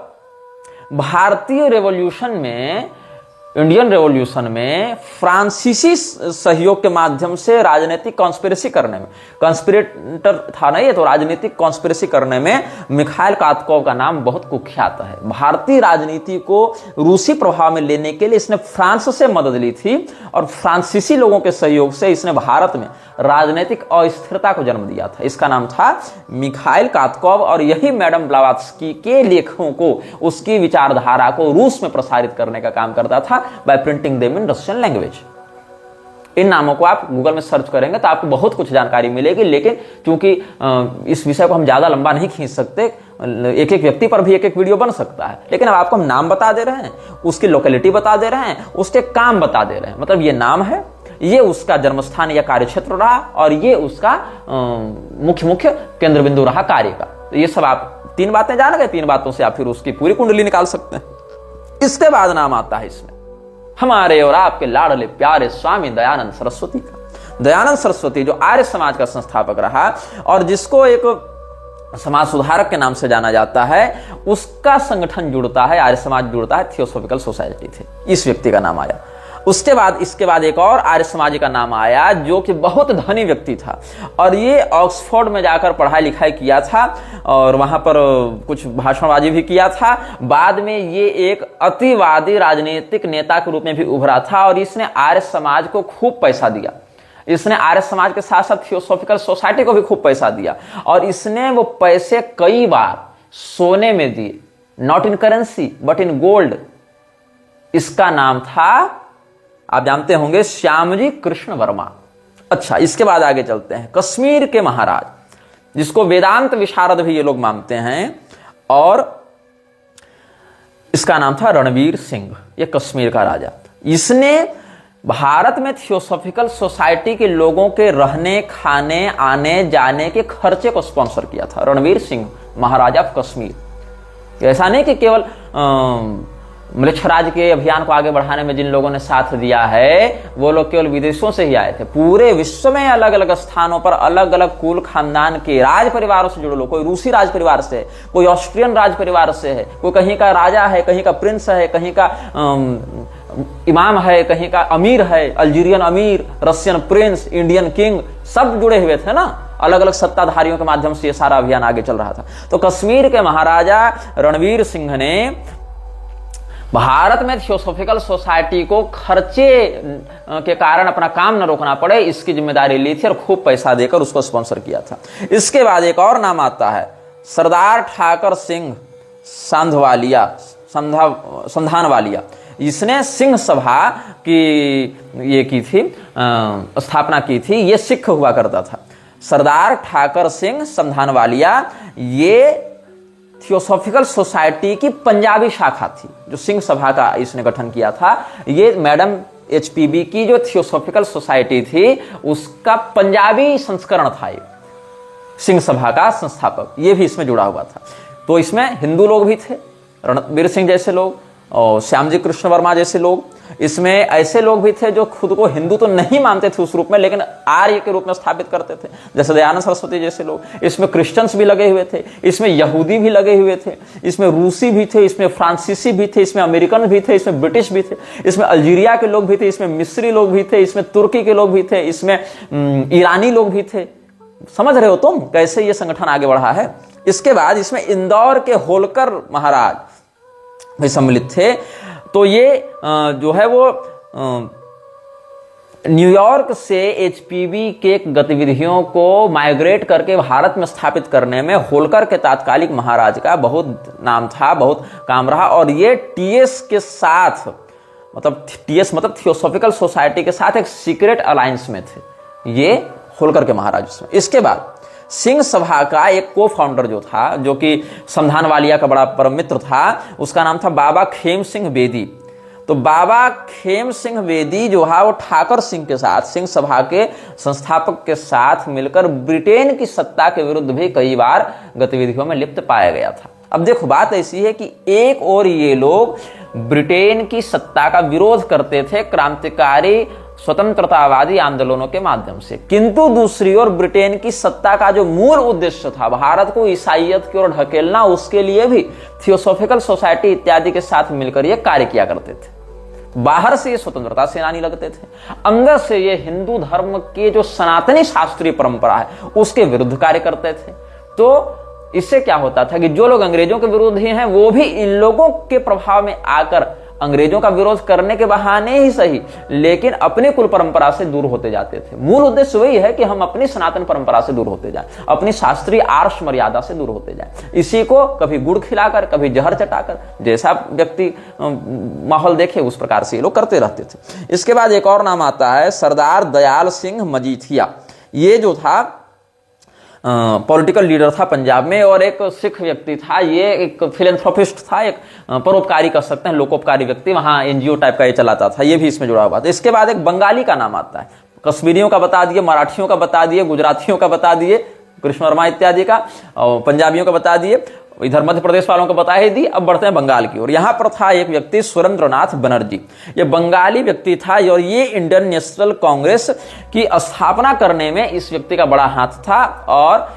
भारतीय रेवोल्यूशन में, इंडियन रेवोल्यूशन में फ्रांसीसी सहयोग के माध्यम से राजनीतिक कॉन्स्पिरेसी करने में, कॉन्स्पिरेटर था नहीं, तो राजनीतिक कॉन्स्पिरेसी करने में मिखाइल कातकोव का नाम बहुत कुख्यात है। भारतीय राजनीति को रूसी प्रभाव में लेने के लिए इसने फ्रांस से मदद ली थी और फ्रांसीसी लोगों के सहयोग से इसने भारत में राजनीतिक अस्थिरता को जन्म दिया था। इसका नाम था मिखाइल कातकोव। और यही मैडम ब्लवात्स्की के लेखों को, उसकी विचारधारा को रूस में प्रसारित करने का काम करता था by printing them in Russian language। इन नामों को आप गूगल में सर्च करेंगे तो आपको बहुत कुछ जानकारी मिलेगी, लेकिन क्योंकि इस विषय को हम ज्यादा लंबा नहीं खींच सकते, एक एक व्यक्ति पर भी एक एक वीडियो बन सकता है, लेकिन अब आपको हम नाम बता दे रहे हैं, उसकी लोकेलिटी बता दे रहे हैं, उसके काम बता दे रहे हैं। मतलब ये नाम है, ये उसका जन्मस्थान या कार्यक्षेत्र रहा, और ये उसका मुख्य केंद्र बिंदु रहा कार्य का। तो ये सब आप 3 बातें जान गए, 3 बातों से आप फिर उसकी पूरी कुंडली निकाल सकते हैं। इसके बाद नाम आता है इसमें हमारे और आपके लाडले प्यारे स्वामी दयानंद सरस्वती का। दयानंद सरस्वती जो आर्य समाज का संस्थापक रहा और जिसको एक समाज सुधारक के नाम से जाना जाता है, उसका संगठन जुड़ता है, आर्य समाज जुड़ता है, थियोसॉफिकल सोसाइटी थे, इस व्यक्ति का नाम आया। इसके बाद एक और आर्य समाजी का नाम आया जो कि बहुत धनी व्यक्ति था, और ये ऑक्सफोर्ड में जाकर पढ़ाई लिखाई किया था और वहां पर कुछ भाषणबाजी भी किया था। बाद में ये एक अतिवादी राजनीतिक नेता के रूप में भी उभरा था, और इसने आर्य समाज को खूब पैसा दिया। इसने आर्य समाज के साथ साथ थियोसॉफिकल सोसाइटी को भी खूब पैसा दिया, और इसने वो पैसे कई बार सोने में दिए, not in currency but in gold. इसका नाम था, आप जानते होंगे, श्यामजी कृष्ण वर्मा। अच्छा, इसके बाद आगे चलते हैं। कश्मीर के महाराज, जिसको वेदांत विशारद भी ये लोग मानते हैं, और इसका नाम था रणवीर सिंह। ये कश्मीर का राजा। इसने भारत में थियोसॉफिकल सोसाइटी के लोगों के रहने, खाने, आने जाने के खर्चे को स्पॉन्सर किया था। रणवीर सिंह महाराजा ऑफ कश्मीर। ऐसा नहीं कि केवल मृक्षराज के अभियान को आगे बढ़ाने में जिन लोगों ने साथ दिया है वो लोग केवल विदेशों से ही आए थे। पूरे विश्व में अलग अलग स्थानों पर अलग अलग कुल खानदान के राज परिवारों से जुड़े लोग, कोई रूसी राज परिवार से है, कोई ऑस्ट्रियन राज परिवार से है, कोई कहीं का राजा है, कहीं का प्रिंस है, कहीं का इमाम है, कहीं का अमीर है, अल्जीरियन अमीर, रशियन प्रिंस, इंडियन किंग, सब जुड़े हुए थे ना। अलग अलग सत्ताधारियों के माध्यम से ये सारा अभियान आगे चल रहा था। तो कश्मीर के महाराजा रणवीर सिंह ने भारत में थियोसॉफिकल सोसाइटी को खर्चे के कारण अपना काम न रोकना पड़े, इसकी जिम्मेदारी ली थी और खूब पैसा देकर उसको स्पॉन्सर किया था। इसके बाद एक और नाम आता है सरदार ठाकर सिंह संधानवालिया। इसने सिंह सभा की ये की थी, स्थापना की थी। ये सिख हुआ करता था। सरदार ठाकर सिंह संधानवालिया ये थियोसॉफिकल सोसाइटी की पंजाबी शाखा थी, जो सिंह सभा का इसने गठन किया था। ये मैडम HPB की जो थियोसॉफिकल सोसाइटी थी उसका पंजाबी संस्करण था। ये सिंह सभा का संस्थापक ये भी इसमें जुड़ा हुआ था। तो इसमें हिंदू लोग भी थे, रणवीर सिंह जैसे लोग और श्यामजी कृष्ण वर्मा जैसे लोग। इसमें ऐसे लोग भी थे जो खुद को हिंदू तो नहीं मानते थे उस रूप में, लेकिन आर्य के रूप में स्थापित करते थे, जैसे दयानंद सरस्वती जैसे लोग। इसमें क्रिश्चियंस भी लगे हुए थे, इसमें यहूदी भी लगे हुए थे, इसमें रूसी भी थे, इसमें फ्रांसीसी भी थे, इसमें अमेरिकन भी थे, इसमें ब्रिटिश भी थे, इसमें अल्जीरिया के लोग भी थे, इसमें मिस्री लोग भी थे, इसमें तुर्की के लोग भी थे, इसमें ईरानी लोग भी थे। समझ रहे हो तुम कैसे ये संगठन आगे बढ़ा है। इसके बाद इसमें इंदौर के होलकर महाराज भी सम्मिलित थे। तो ये जो है वो न्यूयॉर्क से HPB के गतिविधियों को माइग्रेट करके भारत में स्थापित करने में होलकर के तात्कालिक महाराज का बहुत नाम था, बहुत काम रहा। और ये TS के साथ, मतलब TS मतलब थियोसॉफिकल सोसाइटी के साथ एक सीक्रेट अलायंस में थे ये होलकर के महाराज। इसके बाद सिंह सभा का एक को फाउंडर जो था, जो कि संधानवालिया का बड़ा परम मित्र था, उसका नाम था बाबा खेम सिंह बेदी। तो बाबा खेम सिंह बेदी जो है वो ठाकर सिंह के साथ, सिंह सभा के संस्थापक के साथ मिलकर ब्रिटेन की सत्ता के विरुद्ध भी कई बार गतिविधियों में लिप्त पाया गया था। अब देखो बात ऐसी है कि एक और ये लोग ब्रिटेन की सत्ता का विरोध करते थे क्रांतिकारी स्वतंत्रतावादी आंदोलनों के माध्यम से, किंतु दूसरी ओर ब्रिटेन की सत्ता का जो मूल उद्देश्य था भारत को ईसाईयत की ओर ढकेलना, उसके लिए भी थियोसॉफिकल सोसाइटी इत्यादि के साथ मिलकर ये कार्य किया करते थे। बाहर से ये स्वतंत्रता सेनानी लगते थे, अंदर से ये हिंदू धर्म के जो सनातनी शास्त्रीय परंपरा है उसके विरुद्ध कार्य करते थे। तो इससे क्या होता था कि जो लोग अंग्रेजों के विरुद्ध ही हैं वो भी इन लोगों के प्रभाव में आकर अंग्रेजों का विरोध करने के बहाने ही सही, लेकिन अपनी कुल परंपरा से दूर होते जाते थे। मूल उद्देश्य वही है कि हम अपनी सनातन परंपरा से दूर होते जाएं, अपनी शास्त्रीय आर्ष मर्यादा से दूर होते जाएं। इसी को कभी गुड़ खिलाकर, कभी जहर चटाकर, जैसा व्यक्ति माहौल देखे उस प्रकार से ये लोग करते रहते थे। इसके बाद एक और नाम आता है सरदार दयाल सिंह मजीठिया। ये जो था पॉलिटिकल लीडर था पंजाब में और एक सिख व्यक्ति था। ये एक फिलेंथ्रोपिस्ट था, एक परोपकारी कर सकते हैं, लोकोपकारी व्यक्ति। वहां एनजीओ टाइप का ये चलाता था, ये भी इसमें जुड़ा हुआ था। इसके बाद एक बंगाली का नाम आता है। कश्मीरियों का बता दिए, मराठियों का बता दिए, गुजरातियों का बता दिए, कृष्ण वर्मा इत्यादि का, और पंजाबियों का बता दिए, इधर मध्य प्रदेश वालों को बता ही दी। अब बढ़ते हैं बंगाल की ओर। यहां पर था एक व्यक्ति सुरेंद्रनाथ बनर्जी। ये बंगाली व्यक्ति था और ये इंडियन नेशनल कांग्रेस की स्थापना करने में इस व्यक्ति का बड़ा हाथ था। और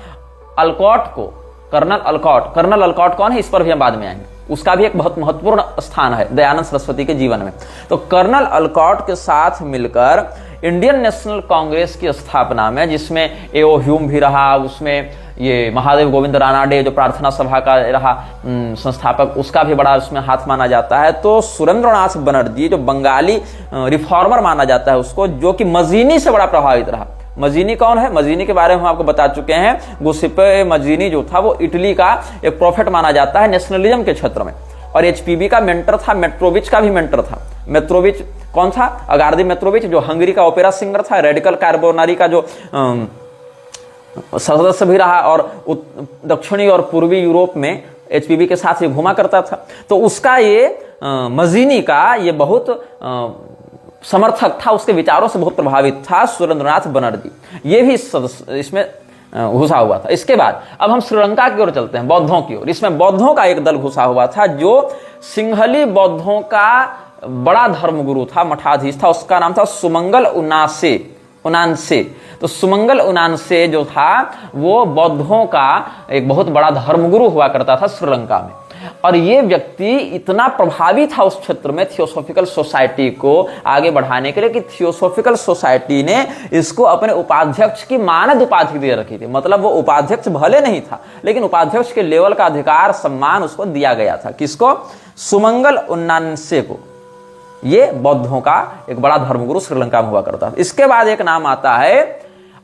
अलकॉट को, कर्नल अलकॉट कौन है, इस पर भी हम बाद में आएंगे। उसका भी एक बहुत महत्वपूर्ण स्थान है दयानंद सरस्वती के जीवन में। तो कर्नल अलकॉट के साथ मिलकर इंडियन नेशनल कांग्रेस की स्थापना में, जिसमें एओ ह्यूम भी रहा, उसमें ये महादेव गोविंद रानाडे जो प्रार्थना सभा का रहा संस्थापक, उसका भी बड़ा उसमें हाथ माना जाता है। तो सुरेंद्रनाथ बनर्जी जो बंगाली रिफॉर्मर माना जाता है उसको, जो कि मजीनी से बड़ा प्रभावित रहा। मजीनी कौन है? मजीनी के बारे में हम आपको बता चुके हैं। गुसिप्पे मजीनी जो था वो इटली का एक प्रोफेट माना जाता है नेशनलिज्म के क्षेत्र में, और एचपीबी का मेंटर था, मेट्रोविच का भी मेंटर था। मेट्रोविच कौन था? अगार्दी मेट्रोविच, जो हंगरी का ओपेरा सिंगर था, रेडिकल कार्बोनारी का जो सदस्य भी रहा, और दक्षिणी और पूर्वी यूरोप में एचपीबी के साथ ये घुमा करता था। तो उसका ये मजीनी का ये बहुत समर्थक था, उसके विचारों से बहुत प्रभावित था सुरेंद्रनाथ बनर्जी। ये भी इसमें घुसा हुआ था। इसके बाद अब हम श्रीलंका की ओर चलते हैं, बौद्धों की ओर। इसमें बौद्धों का एक दल घुसा हुआ था, जो सिंहली बौद्धों का बड़ा धर्मगुरु था, मठाधीश था। उसका नाम था सुमंगल उनानसे। तो सुमंगल उनानसे जो था वो बौद्धों का एक बहुत बड़ा धर्मगुरु हुआ करता था श्रीलंका में। और ये व्यक्ति इतना प्रभावी था उस क्षेत्र में थियोसॉफिकल सोसाइटी को आगे बढ़ाने के लिए कि थियोसॉफिकल सोसाइटी ने इसको अपने उपाध्यक्ष की मानद उपाधि दे रखी थी। मतलब वो उपाध्यक्ष भले नहीं था, लेकिन उपाध्यक्ष के लेवल का अधिकार सम्मान उसको दिया गया था। किसको? सुमंगल उन्नान्से को। ये बौद्धों का एक बड़ा धर्मगुरु श्रीलंका में हुआ करता था। इसके बाद एक नाम आता है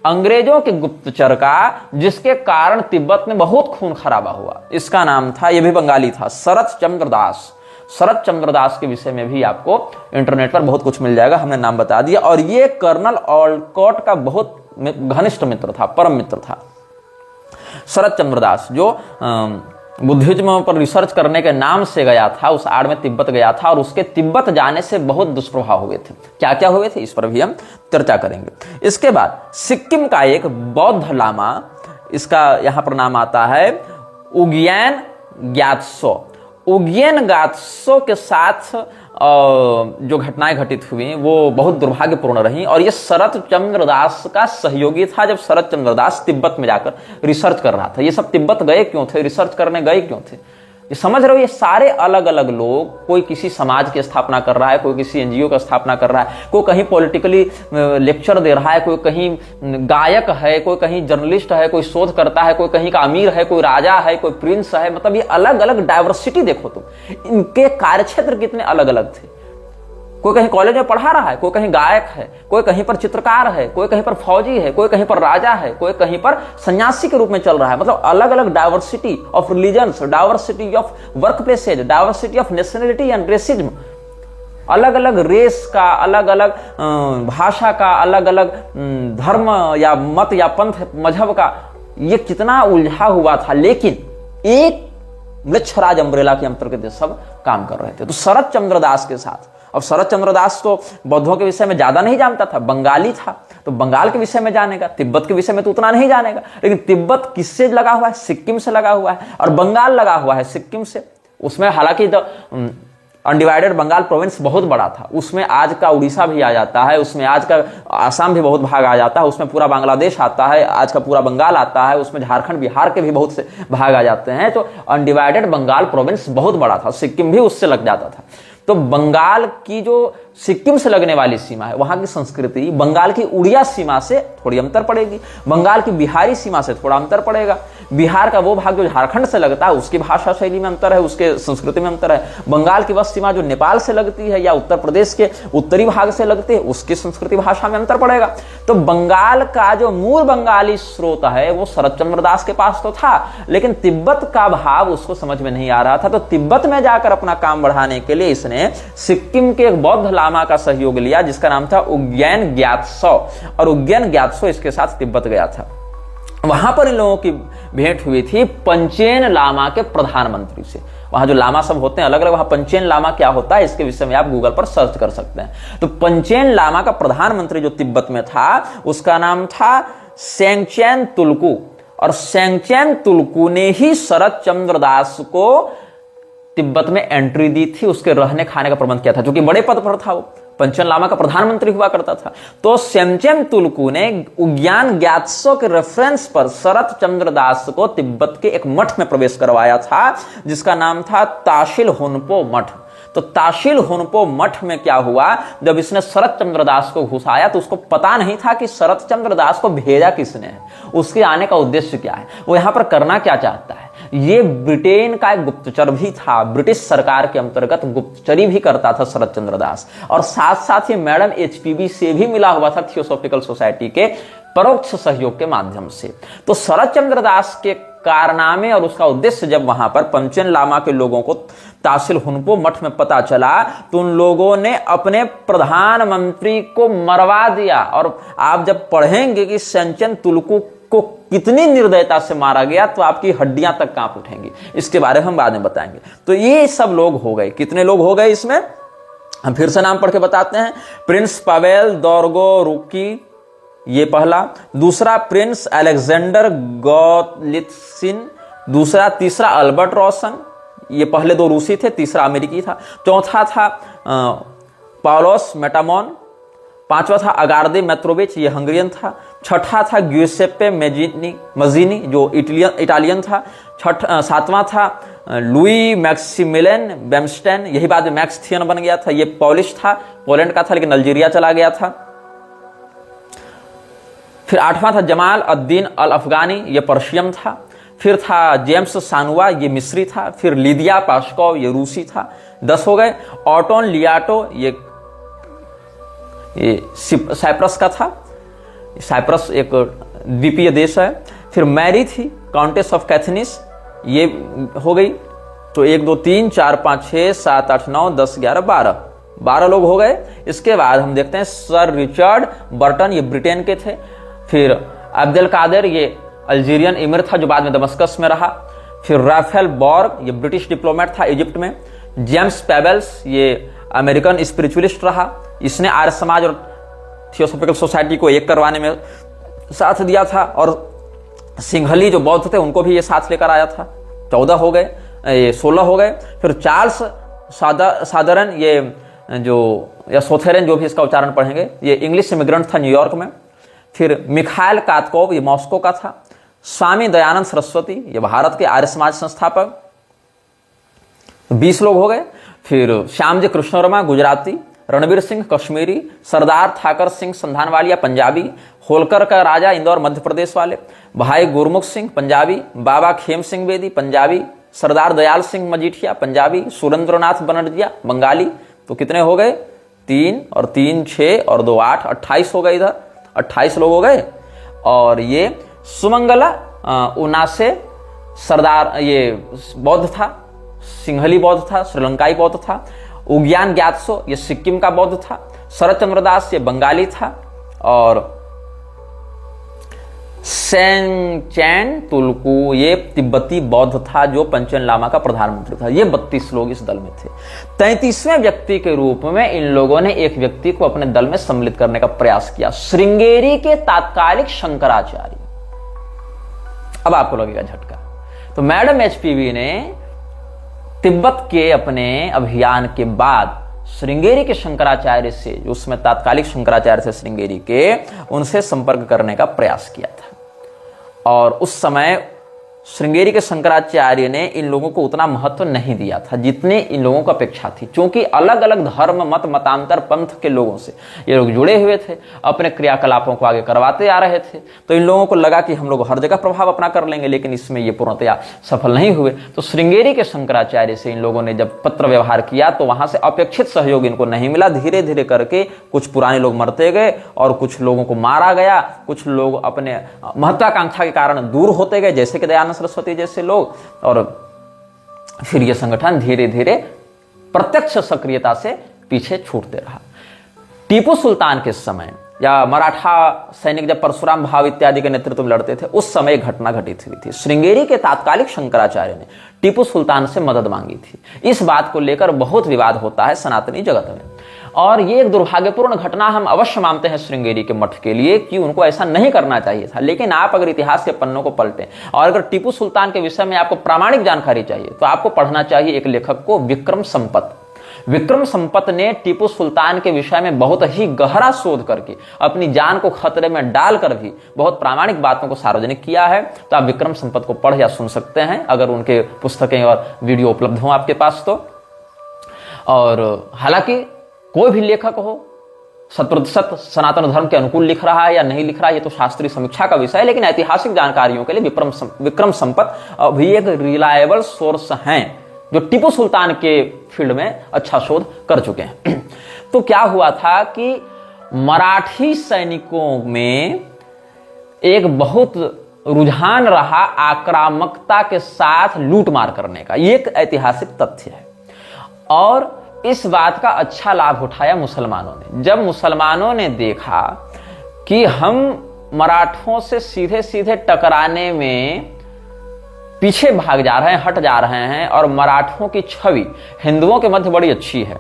अंग्रेजों के गुप्तचर का, जिसके कारण तिब्बत में बहुत खून खराबा हुआ। इसका नाम था, यह भी बंगाली था, शरत चंद्र दास। शरत चंद्र दास के विषय में भी आपको इंटरनेट पर बहुत कुछ मिल जाएगा, हमने नाम बता दिया। और ये कर्नल ऑलकॉट का बहुत घनिष्ठ मित्र था, परम मित्र था शरत चंद्र दास, जो बुद्धिज्म पर रिसर्च करने के नाम से गया था, उस आड़ में तिब्बत गया था, और उसके तिब्बत जाने से बहुत दुष्प्रभाव हुए थे। क्या क्या हुए थे इस पर भी हम चर्चा करेंगे। इसके बाद सिक्किम का एक बौद्ध लामा, इसका यहां पर नाम आता है उग्येन ग्यात्सो। उग्येन ग्यात्सो के साथ जो घटनाएं घटित हुई वो बहुत दुर्भाग्यपूर्ण रही, और ये शरत चंद्र दास का सहयोगी था। जब शरत चंद्र दास तिब्बत में जाकर रिसर्च कर रहा था, ये सब तिब्बत गए क्यों थे, रिसर्च करने गए क्यों थे, ये समझ रहे हो? ये सारे अलग अलग लोग, कोई किसी समाज की स्थापना कर रहा है, कोई किसी एनजीओ का स्थापना कर रहा है, कोई कहीं पॉलिटिकली लेक्चर दे रहा है, कोई कहीं गायक है, कोई कहीं जर्नलिस्ट है, कोई शोध करता है, कोई कहीं का अमीर है, कोई राजा है, कोई प्रिंस है। मतलब ये अलग अलग डाइवर्सिटी देखो तुम, इनके कार्यक्षेत्र कितने अलग अलग थे। कोई कहीं कॉलेज में पढ़ा रहा है, कोई कहीं गायक है, कोई कहीं पर चित्रकार है, कोई कहीं पर फौजी है, कोई कहीं पर राजा है, कोई कहीं पर सन्यासी के रूप में चल रहा है। मतलब अलग अलग diversity of religions, diversity of work places, diversity of nationality and racism, अलग अलग रेस का, अलग अलग भाषा का, अलग अलग धर्म या मत या पंथ मजहब का, ये कितना उलझा हुआ था। लेकिन एक मृच्छराज अम्ब्रेला के अंतर्गत सब काम कर रहे थे। तो शरत चंद्र दास के साथ, अब शरत चंद्र दास तो बौद्धों के विषय में ज्यादा नहीं जानता था, बंगाली था, तो बंगाल के विषय में जानेगा, तिब्बत के विषय में तो उतना नहीं जानेगा। लेकिन तिब्बत किससे लगा हुआ है? सिक्किम से लगा हुआ है, और बंगाल लगा हुआ है सिक्किम से। उसमें हालांकि अनडिवाइडेड बंगाल प्रोविंस बहुत बड़ा था, उसमें आज का उड़ीसा भी आ जाता है, उसमें आज का आसाम भी बहुत भाग आ जाता है, उसमें पूरा बांग्लादेश आता है, आज का पूरा बंगाल आता है, उसमें झारखंड बिहार के भी बहुत से भाग आ जाते हैं। तो अनडिवाइडेड बंगाल प्रोविंस बहुत बड़ा था, सिक्किम भी उससे लग जाता था। तो बंगाल की जो सिक्किम से लगने वाली सीमा है, वहां की संस्कृति बंगाल की उड़िया सीमा से थोड़ी अंतर पड़ेगी, बंगाल की बिहारी सीमा से थोड़ा अंतर पड़ेगा, बिहार का वो भाग जो झारखंड से लगता है उसकी भाषा शैली में अंतर है, उसके संस्कृति में अंतर है। बंगाल की वस्त सीमा जो नेपाल से लगती है या उत्तर प्रदेश के उत्तरी भाग से लगती है उसकी संस्कृति भाषा में अंतर पड़ेगा। तो बंगाल का जो मूल बंगाली स्रोत है वो शरत चंद्र दास के पास तो था, लेकिन तिब्बत का भाव उसको समझ में नहीं आ रहा था। तो तिब्बत में जाकर अपना काम बढ़ाने के लिए इसने सिक्किम के एक बौद्ध लामा का सहयोग लिया जिसका नाम था उग्यन ग्यात्सो, और उग्यन ग्यात्सो इसके साथ तिब्बत गया था। वहां पर इन लोगों की भेंट हुई थी पंचेन लामा के प्रधानमंत्री से। वहां जो लामा सब होते हैं अलग अलग, वहां पंचेन लामा क्या होता है इसके विषय में आप गूगल पर सर्च कर सकते हैं। तो पंचेन लामा का प्रधानमंत्री जो तिब्बत में था उसका नाम था सेंगचेन तुलकू, और सेंगचेन तुलकू ने ही शरत चंद्र दास को तिब्बत में एंट्री दी थी, उसके रहने खाने का प्रबंध किया था, जो कि बड़े पद पर था, वो पंचन लामा का प्रधानमंत्री हुआ करता था। तो सेंगचेन तुलकू ने उग्यान ग्यात्सो के रेफरेंस पर शरत चंद्र दास को तिब्बत के एक मठ में प्रवेश करवाया था जिसका नाम था ताशिल हुनपो मठ। तो ताशिल हुनपो मठ में क्या हुआ, जब इसने शरत चंद्र दास को घुसाया तो उसको पता नहीं था कि शरत चंद्र दास को भेजा किसने है, उसके आने का उद्देश्य क्या है, वो यहां पर करना क्या चाहता है। ये ब्रिटेन का एक गुप्तचर भी था, ब्रिटिश सरकार के अंतर्गत गुप्तचरी भी करता था शरत चंद्र दास, और साथ साथ ये मैडम एचपीवी से भी मिला हुआ था थियोसॉफिकल सोसाइटी के परोक्ष सहयोग के माध्यम से। तो शरत चंद्र दास के कारनामे और उसका उद्देश्य जब वहां पर पंचेन लामा के लोगों को ताशिल हुनपो मठ में पता चला तो उन लोगों ने अपने प्रधानमंत्री को मरवा दिया। और आप जब पढ़ेंगे कि सेंगचेन तुलकू को कितनी निर्दयता से मारा गया तो आपकी हड्डियां तक कांप उठेंगी, इसके बारे में हम बाद में बताएंगे। तो ये सब लोग हो गए, कितने लोग हो गए इसमें हम फिर से नाम पढ़ के बताते हैं। प्रिंस पावेल दोरगोरुकी, ये पहला। दूसरा प्रिंस अलेक्जेंडर गोलित्सिन, दूसरा। तीसरा अल्बर्ट रोशन, ये पहले दो रूसी थे, तीसरा अमेरिकी था। चौथा था पाउलोस मेटामोन। पांचवा था अगार्दे मेत्रोविच, ये हंगरियन था। छठा था ग्यूसेप्पे मजीनी जो इटालियन था। सातवां था लुई मैक्सिमिलियन बेमस्टेन, यही बाद में मैक्स थियन बन गया था, ये पोलिश था, पोलैंड का था लेकिन अल्जीरिया चला गया था। फिर आठवां था जमाल अद्दीन अल अफगानी, ये पर्शियन था। फिर था जेम्स सानुआ, ये मिस्री था। फिर लिदिया पास्कोव, ये रूसी था। 10 हो गए। ऑटोन लियाटो, ये साइप्रस का था, साइप्रस एक द्वीपीय देश है। फिर मैरी थी काउंटेस ऑफ कैथनिस, ये हो गई। तो 1 2 3 4 5 6 7 8 9 10 11 12 लोग हो गए। इसके बाद हम देखते हैं सर रिचर्ड बर्टन, ये ब्रिटेन के थे। फिर अब्दुल कादिर, ये अल्जीरियन एमिर था जो बाद में दमस्कस में रहा। फिर राफेल बॉर्ग, ये ब्रिटिश डिप्लोमेट था इजिप्ट में। जेम्स पेबल्स, ये अमेरिकन स्पिरिचुअलिस्ट रहा, इसने आर्य समाज और थियोसॉफिकल सोसाइटी को एक करवाने में साथ दिया था। और सिंघली जो बौद्ध थे उनको भी ये साथ लेकर आया था। 14 हो गए, ये 16 हो गए। फिर चार्ल्स सादरन, ये जो या सोथेरन जो भी इसका उच्चारण पढ़ेंगे, ये इंग्लिश इमिग्रेंट था न्यूयॉर्क में। फिर मिखाइल कातकोव, ये मॉस्को का था। स्वामी दयानंद सरस्वती, ये भारत के आर्य समाज संस्थापक। 20 लोग हो गए। फिर श्यामजी कृष्ण वर्मा गुजराती, रणवीर सिंह कश्मीरी, सरदार ठाकर सिंह संधानवालिया पंजाबी, होलकर का राजा इंदौर मध्य प्रदेश वाले, भाई गुरमुख सिंह पंजाबी, बाबा खेम सिंह बेदी पंजाबी, सरदार दयाल सिंह मजीठिया पंजाबी, सुरेंद्रनाथ बनर्जिया बंगाली। तो कितने हो गए? 3 और 3 6 और 2 8, 28 हो गए। इधर 28 लोग हो गए। और ये सुमंगला उनासे सरदार, ये बौद्ध था, सिंहली बौद्ध था, श्रीलंकाई बौद्ध था। उग्यान ग्यात्सो, ये सिक्किम का बौद्ध था। शरत चंद्र दास, ये बंगाली था। और सेंगचेन तुलकू, ये तिब्बती बौद्ध था जो पंचेन लामा का प्रधानमंत्री था। ये 32 लोग इस दल में थे। 33वें व्यक्ति के रूप में इन लोगों ने एक व्यक्ति को अपने दल में सम्मिलित करने का प्रयास किया, श्रृंगेरी के तात्कालिक शंकराचार्य। अब आपको लगेगा झटका। तो मैडम एचपीवी ने तिब्बत के अपने अभियान के बाद श्रृंगेरी के शंकराचार्य से, जो उसमें तात्कालिक शंकराचार्य थे श्रृंगेरी के, उनसे संपर्क करने का प्रयास किया था। और उस समय श्रृंगेरी के शंकराचार्य ने इन लोगों को उतना महत्व नहीं दिया था जितने इन लोगों को अपेक्षा थी, क्योंकि अलग अलग धर्म मत मतांतर पंथ के लोगों से ये लोग जुड़े हुए थे, अपने क्रियाकलापों को आगे करवाते आ रहे थे। तो इन लोगों को लगा कि हम लोग हर जगह प्रभाव अपना कर लेंगे, लेकिन इसमें ये पूर्णतया सफल नहीं हुए। तो श्रृंगेरी के शंकराचार्य से इन लोगों ने जब पत्र व्यवहार किया तो वहां से अपेक्षित सहयोग इनको नहीं मिला। धीरे धीरे करके कुछ पुराने लोग मरते गए और कुछ लोगों को मारा गया, कुछ लोग अपने महत्वाकांक्षा के कारण दूर होते गए, जैसे कि दयानंद सरस्वती जैसे लोग। और फिर यह संगठन धीरे धीरे प्रत्यक्ष सक्रियता से पीछे छूटते रहा। टीपू सुल्तान के समय या मराठा सैनिक जब परशुराम भाव इत्यादि के नेतृत्व में लड़ते थे, उस समय एक घटना घटित हुई थी। श्रृंगेरी के तात्कालिक शंकराचार्य ने टीपू सुल्तान से मदद मांगी थी। इस बात को लेकर बहुत विवाद होता है सनातनी जगत में, और ये एक दुर्भाग्यपूर्ण घटना हम अवश्य मानते हैं श्रृंगेरी के मठ के लिए कि उनको ऐसा नहीं करना चाहिए था। लेकिन आप अगर इतिहास के पन्नों को पलटें और अगर टीपू सुल्तान के विषय में आपको प्रामाणिक जानकारी चाहिए तो आपको पढ़ना चाहिए एक लेखक को, विक्रम संपत। विक्रम संपत ने टीपू सुल्तान के विषय में बहुत ही गहरा शोध करके अपनी जान को खतरे में डालकर भी बहुत प्रामाणिक बातों को सार्वजनिक किया है। तो आप विक्रम संपत को पढ़ या सुन सकते हैं अगर उनके पुस्तकें और वीडियो उपलब्ध हो आपके पास तो। और हालांकि कोई भी लेखक हो 100% सनातन धर्म के अनुकूल लिख रहा है या नहीं लिख रहा है ये तो शास्त्रीय समीक्षा का विषय है, लेकिन ऐतिहासिक जानकारियों के लिए विक्रम संपत अभी एक रिलायबल सोर्स हैं जो टीपू सुल्तान के फील्ड में अच्छा शोध कर चुके हैं। तो क्या हुआ था कि मराठी सैनिकों में एक बहुत रुझान रहा आक्रामकता के साथ लूटमार करने का, ये एक ऐतिहासिक तथ्य है। और इस बात का अच्छा लाभ उठाया मुसलमानों ने। जब मुसलमानों ने देखा कि हम मराठों से सीधे सीधे टकराने में पीछे भाग जा रहे हैं, हट जा रहे हैं, और मराठों की छवि हिंदुओं के मध्य बड़ी अच्छी है,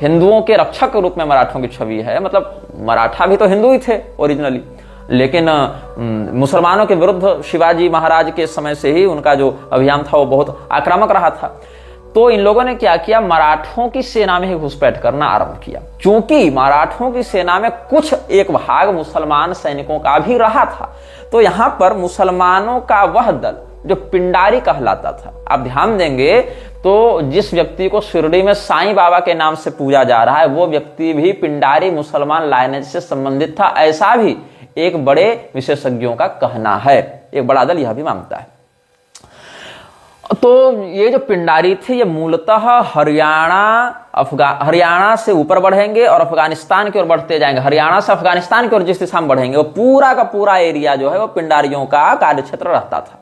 हिंदुओं के रक्षक के रूप में मराठों की छवि है। मतलब मराठा भी तो हिंदू ही थे ओरिजिनली, लेकिन मुसलमानों के विरुद्ध शिवाजी महाराज के समय से ही उनका जो अभियान था वो बहुत आक्रामक रहा था। तो इन लोगों ने क्या किया, मराठों की सेना में ही घुसपैठ करना आरंभ किया। क्योंकि मराठों की सेना में कुछ एक भाग मुसलमान सैनिकों का भी रहा था, तो यहां पर मुसलमानों का वह दल जो पिंडारी कहलाता था, आप ध्यान देंगे तो जिस व्यक्ति को शिरडी में साईं बाबा के नाम से पूजा जा रहा है वो व्यक्ति भी पिंडारी मुसलमान लाइनेज से संबंधित था, ऐसा भी एक बड़े विशेषज्ञों का कहना है। एक बड़ा दल यह भी मानता है। तो ये जो पिंडारी थे ये मूलतः हरियाणा से ऊपर बढ़ेंगे और अफगानिस्तान की ओर बढ़ते जाएंगे। हरियाणा से अफगानिस्तान की ओर जिस दिशा में बढ़ेंगे वो पूरा का पूरा एरिया जो है वो पिंडारियों का कार्यक्षेत्र रहता था।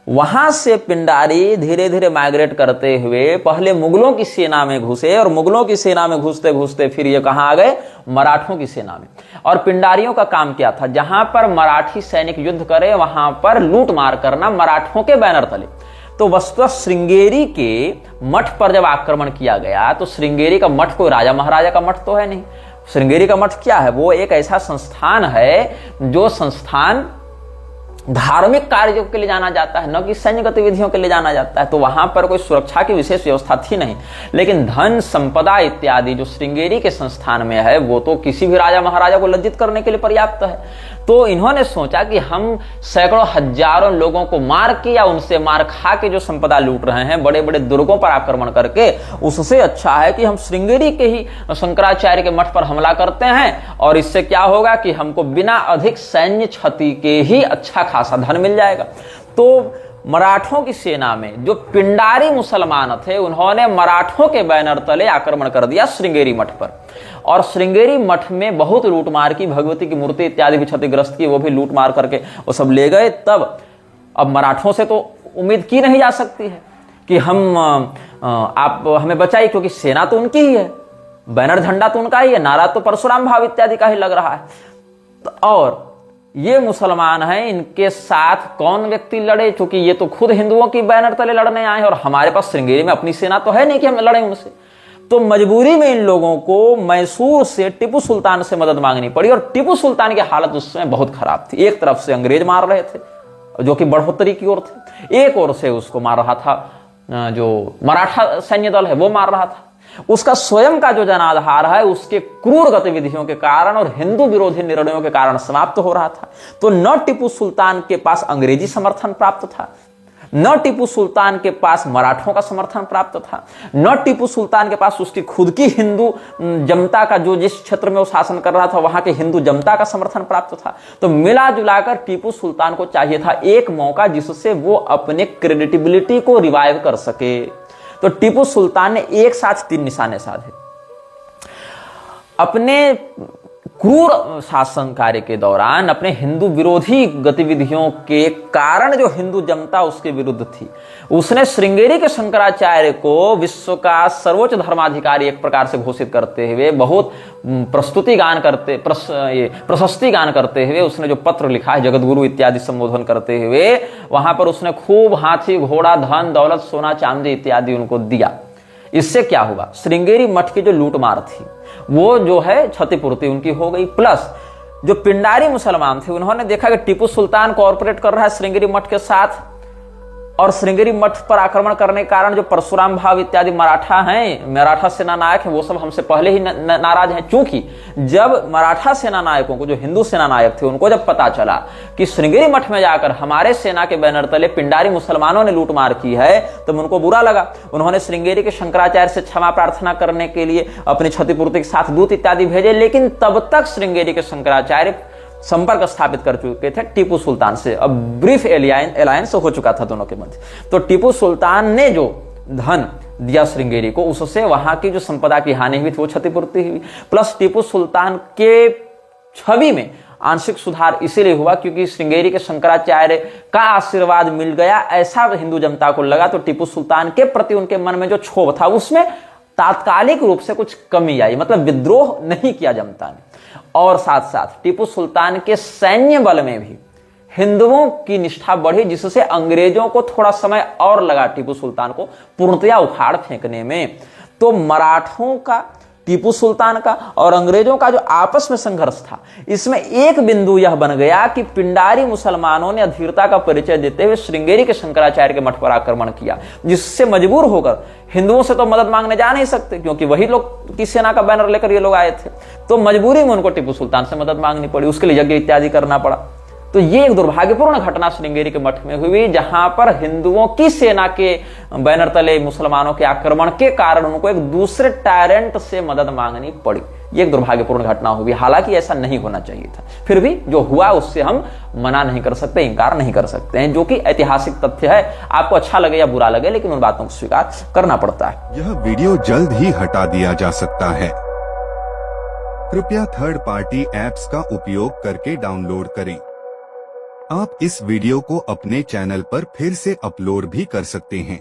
वहां से पिंडारी धीरे धीरे माइग्रेट करते हुए पहले मुगलों की सेना में घुसे, और मुगलों की सेना में घुसते घुसते फिर ये कहां आ गए, मराठों की सेना में। और पिंडारियों का काम क्या था, जहां पर मराठी सैनिक युद्ध करे वहां पर लूट मार करना मराठों के बैनर तले। तो वस्तुतः श्रृंगेरी के मठ पर जब आक्रमण किया गया तो श्रृंगेरी का मठ कोई राजा महाराजा का मठ तो है नहीं। श्रृंगेरी का मठ क्या है, वो एक ऐसा संस्थान है जो संस्थान धार्मिक कार्यों के लिए जाना जाता है, न कि सैन्य गतिविधियों के लिए जाना जाता है। तो वहां पर कोई सुरक्षा की विशेष व्यवस्था थी नहीं, लेकिन धन संपदा इत्यादि जो श्रृंगेरी के संस्थान में है वो तो किसी भी राजा महाराजा को लज्जित करने के लिए पर्याप्त है। तो इन्होंने सोचा कि हम सैकड़ों हजारों लोगों को मार के या उनसे मार खा के जो संपदा लूट रहे हैं, बड़े बड़े दुर्गों पर आक्रमण करके, उससे अच्छा है कि हम श्रृंगेरी के ही शंकराचार्य के मठ पर हमला करते हैं, और इससे क्या होगा कि हमको बिना अधिक सैन्य क्षति के ही अच्छा खासा धन मिल जाएगा। तो मराठों की सेना में जो पिंडारी मुसलमान थे उन्होंने मराठों के बैनर तले आक्रमण कर दिया श्रृंगेरी मठ पर, और श्रृंगेरी मठ में बहुत लूटमार की, भगवती की मूर्ति इत्यादि भी क्षतिग्रस्त की, वो भी लूटमार करके वो सब ले गए। तब अब मराठों से तो उम्मीद की नहीं जा सकती है कि आप हमें बचाइए, क्योंकि सेना तो उनकी ही है, बैनर झंडा तो उनका ही है, नारा तो परशुराम भाव इत्यादि का ही लग रहा है। और ये मुसलमान हैं, इनके साथ कौन व्यक्ति लड़े, क्योंकि ये तो खुद हिंदुओं की बैनर तले लड़ने आए हैं और हमारे पास श्रृंगेरी में अपनी सेना तो है नहीं कि हम लड़ें उनसे। तो मजबूरी में इन लोगों को मैसूर से टीपू सुल्तान से मदद मांगनी पड़ी, और टीपू सुल्तान की हालत उस समय बहुत खराब थी। एक तरफ से अंग्रेज मार रहे थे जो कि बढ़ोतरी की ओर थे, एक ओर से उसको मार रहा था जो मराठा सैन्य दल है वो मार रहा था। उसका स्वयं का जो जनाधार है उसके क्रूर गतिविधियों के कारण और हिंदू विरोधी निर्णयों के कारण समाप्त हो रहा था। तो न टीपू सुल्तान के पास अंग्रेजी समर्थन प्राप्त था, न टीपू सुल्तान के पास मराठों का समर्थन प्राप्त था, न टीपू सुल्तान के पास उसकी खुद की हिंदू जनता का, जो जिस क्षेत्र में वो शासन कर रहा था वहां के हिंदू जनता का समर्थन प्राप्त था। तो मिला जुलाकर टीपू सुल्तान को चाहिए था एक मौका जिससे वो अपने क्रेडिटिबिलिटी को रिवाइव कर सके। तो टीपू सुल्तान ने एक साथ 3 निशाने साधे। अपने क्रूर शासन कार्य के दौरान अपने हिंदू विरोधी गतिविधियों के कारण जो हिंदू जनता उसके विरुद्ध थी, उसने श्रृंगेरी के शंकराचार्य को विश्व का सर्वोच्च धर्माधिकारी एक प्रकार से घोषित करते हुए, बहुत प्रशस्ति गान करते हुए उसने जो पत्र लिखा है, जगतगुरु इत्यादि संबोधन करते हुए, वहां पर उसने खूब हाथी घोड़ा धन दौलत सोना चांदी इत्यादि उनको दिया। इससे क्या हुआ, श्रृंगेरी मठ की जो लूटमार थी वो जो है क्षतिपूर्ति उनकी हो गई। प्लस जो पिंडारी मुसलमान थे उन्होंने देखा कि टीपू सुल्तान कोऑपरेट कर रहा है श्रृंगेरी मठ के साथ, और श्रृंगेरी मठ पर आक्रमण करने के कारण जो परशुराम भाव इत्यादि मराठा सेना नायक हैं, वो सब हमसे पहले ही नाराज हैं। चूंकि जब मराठा सेना नायकों को, जो हिंदू सेना नायक थे, उनको जब पता चला कि श्रृंगेरी मठ में जाकर हमारे सेना के बैनर तले पिंडारी मुसलमानों ने लूटमार की है, तो उनको बुरा लगा। उन्होंने श्रृंगेरी के शंकराचार्य से क्षमा प्रार्थना करने के लिए अपनी क्षतिपूर्ति के साथ दूत इत्यादि भेजे, लेकिन तब तक श्रृंगेरी के शंकराचार्य संपर्क स्थापित कर चुके थे टीपू सुल्तान से। अब ब्रीफ एलायंस हो चुका था दोनों के मध्य। तो टीपू सुल्तान ने जो धन दिया श्रृंगेरी को, उससे वहां की जो संपदा की हानि हुई थी वो क्षतिपूर्ति हुई। प्लस टीपू सुल्तान के छवि में आंशिक सुधार इसीलिए हुआ क्योंकि श्रृंगेरी के शंकराचार्य का आशीर्वाद मिल गया, ऐसा हिंदू जनता को लगा। तो टीपू सुल्तान के प्रति उनके मन में जो क्षोभ था उसमें तात्कालिक रूप से कुछ कमी आई, मतलब विद्रोह नहीं किया जनता ने। और साथ साथ टीपू सुल्तान के सैन्य बल में भी हिंदुओं की निष्ठा बढ़ी, जिससे अंग्रेजों को थोड़ा समय और लगा टीपू सुल्तान को पूर्णतया उखाड़ फेंकने में। तो मराठों का, टीपू सुल्तान का और अंग्रेजों का जो आपस में संघर्ष था, इसमें एक बिंदु यह बन गया कि पिंडारी मुसलमानों ने अधीरता का परिचय देते हुए श्रृंगेरी के शंकराचार्य के मठ पर आक्रमण किया, जिससे मजबूर होकर हिंदुओं से तो मदद मांगने जा नहीं सकते क्योंकि वही लोग की सेना का बैनर लेकर ये लोग आए थे। तो मजबूरी में उनको टीपू सुल्तान से मदद मांगनी पड़ी, उसके लिए यज्ञ इत्यादि करना पड़ा। तो ये एक दुर्भाग्यपूर्ण घटना श्रृंगेरी के मठ में हुई, जहां पर हिंदुओं की सेना के बैनर तले मुसलमानों के आक्रमण के कारण उनको एक दूसरे टायरेंट से मदद मांगनी पड़ी। ये एक दुर्भाग्यपूर्ण घटना हुई, हालांकि ऐसा नहीं होना चाहिए था। फिर भी जो हुआ उससे हम मना नहीं कर सकते, इंकार नहीं कर सकते हैं, जो कि ऐतिहासिक तथ्य है। आपको अच्छा लगे या बुरा लगे, लेकिन उन बातों को स्वीकार करना पड़ता है। यह वीडियो जल्द ही हटा दिया जा सकता है। कृपया थर्ड पार्टी एप्स का उपयोग करके डाउनलोड करें। आप इस वीडियो को अपने चैनल पर फिर से अपलोड भी कर सकते हैं।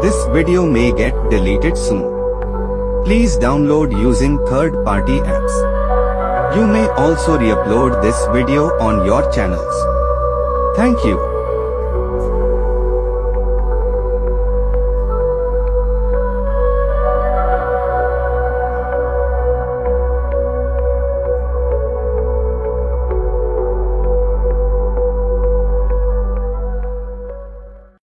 This video may get deleted soon. Please download using third-party apps. You may also re-upload this video on your channels. Thank you.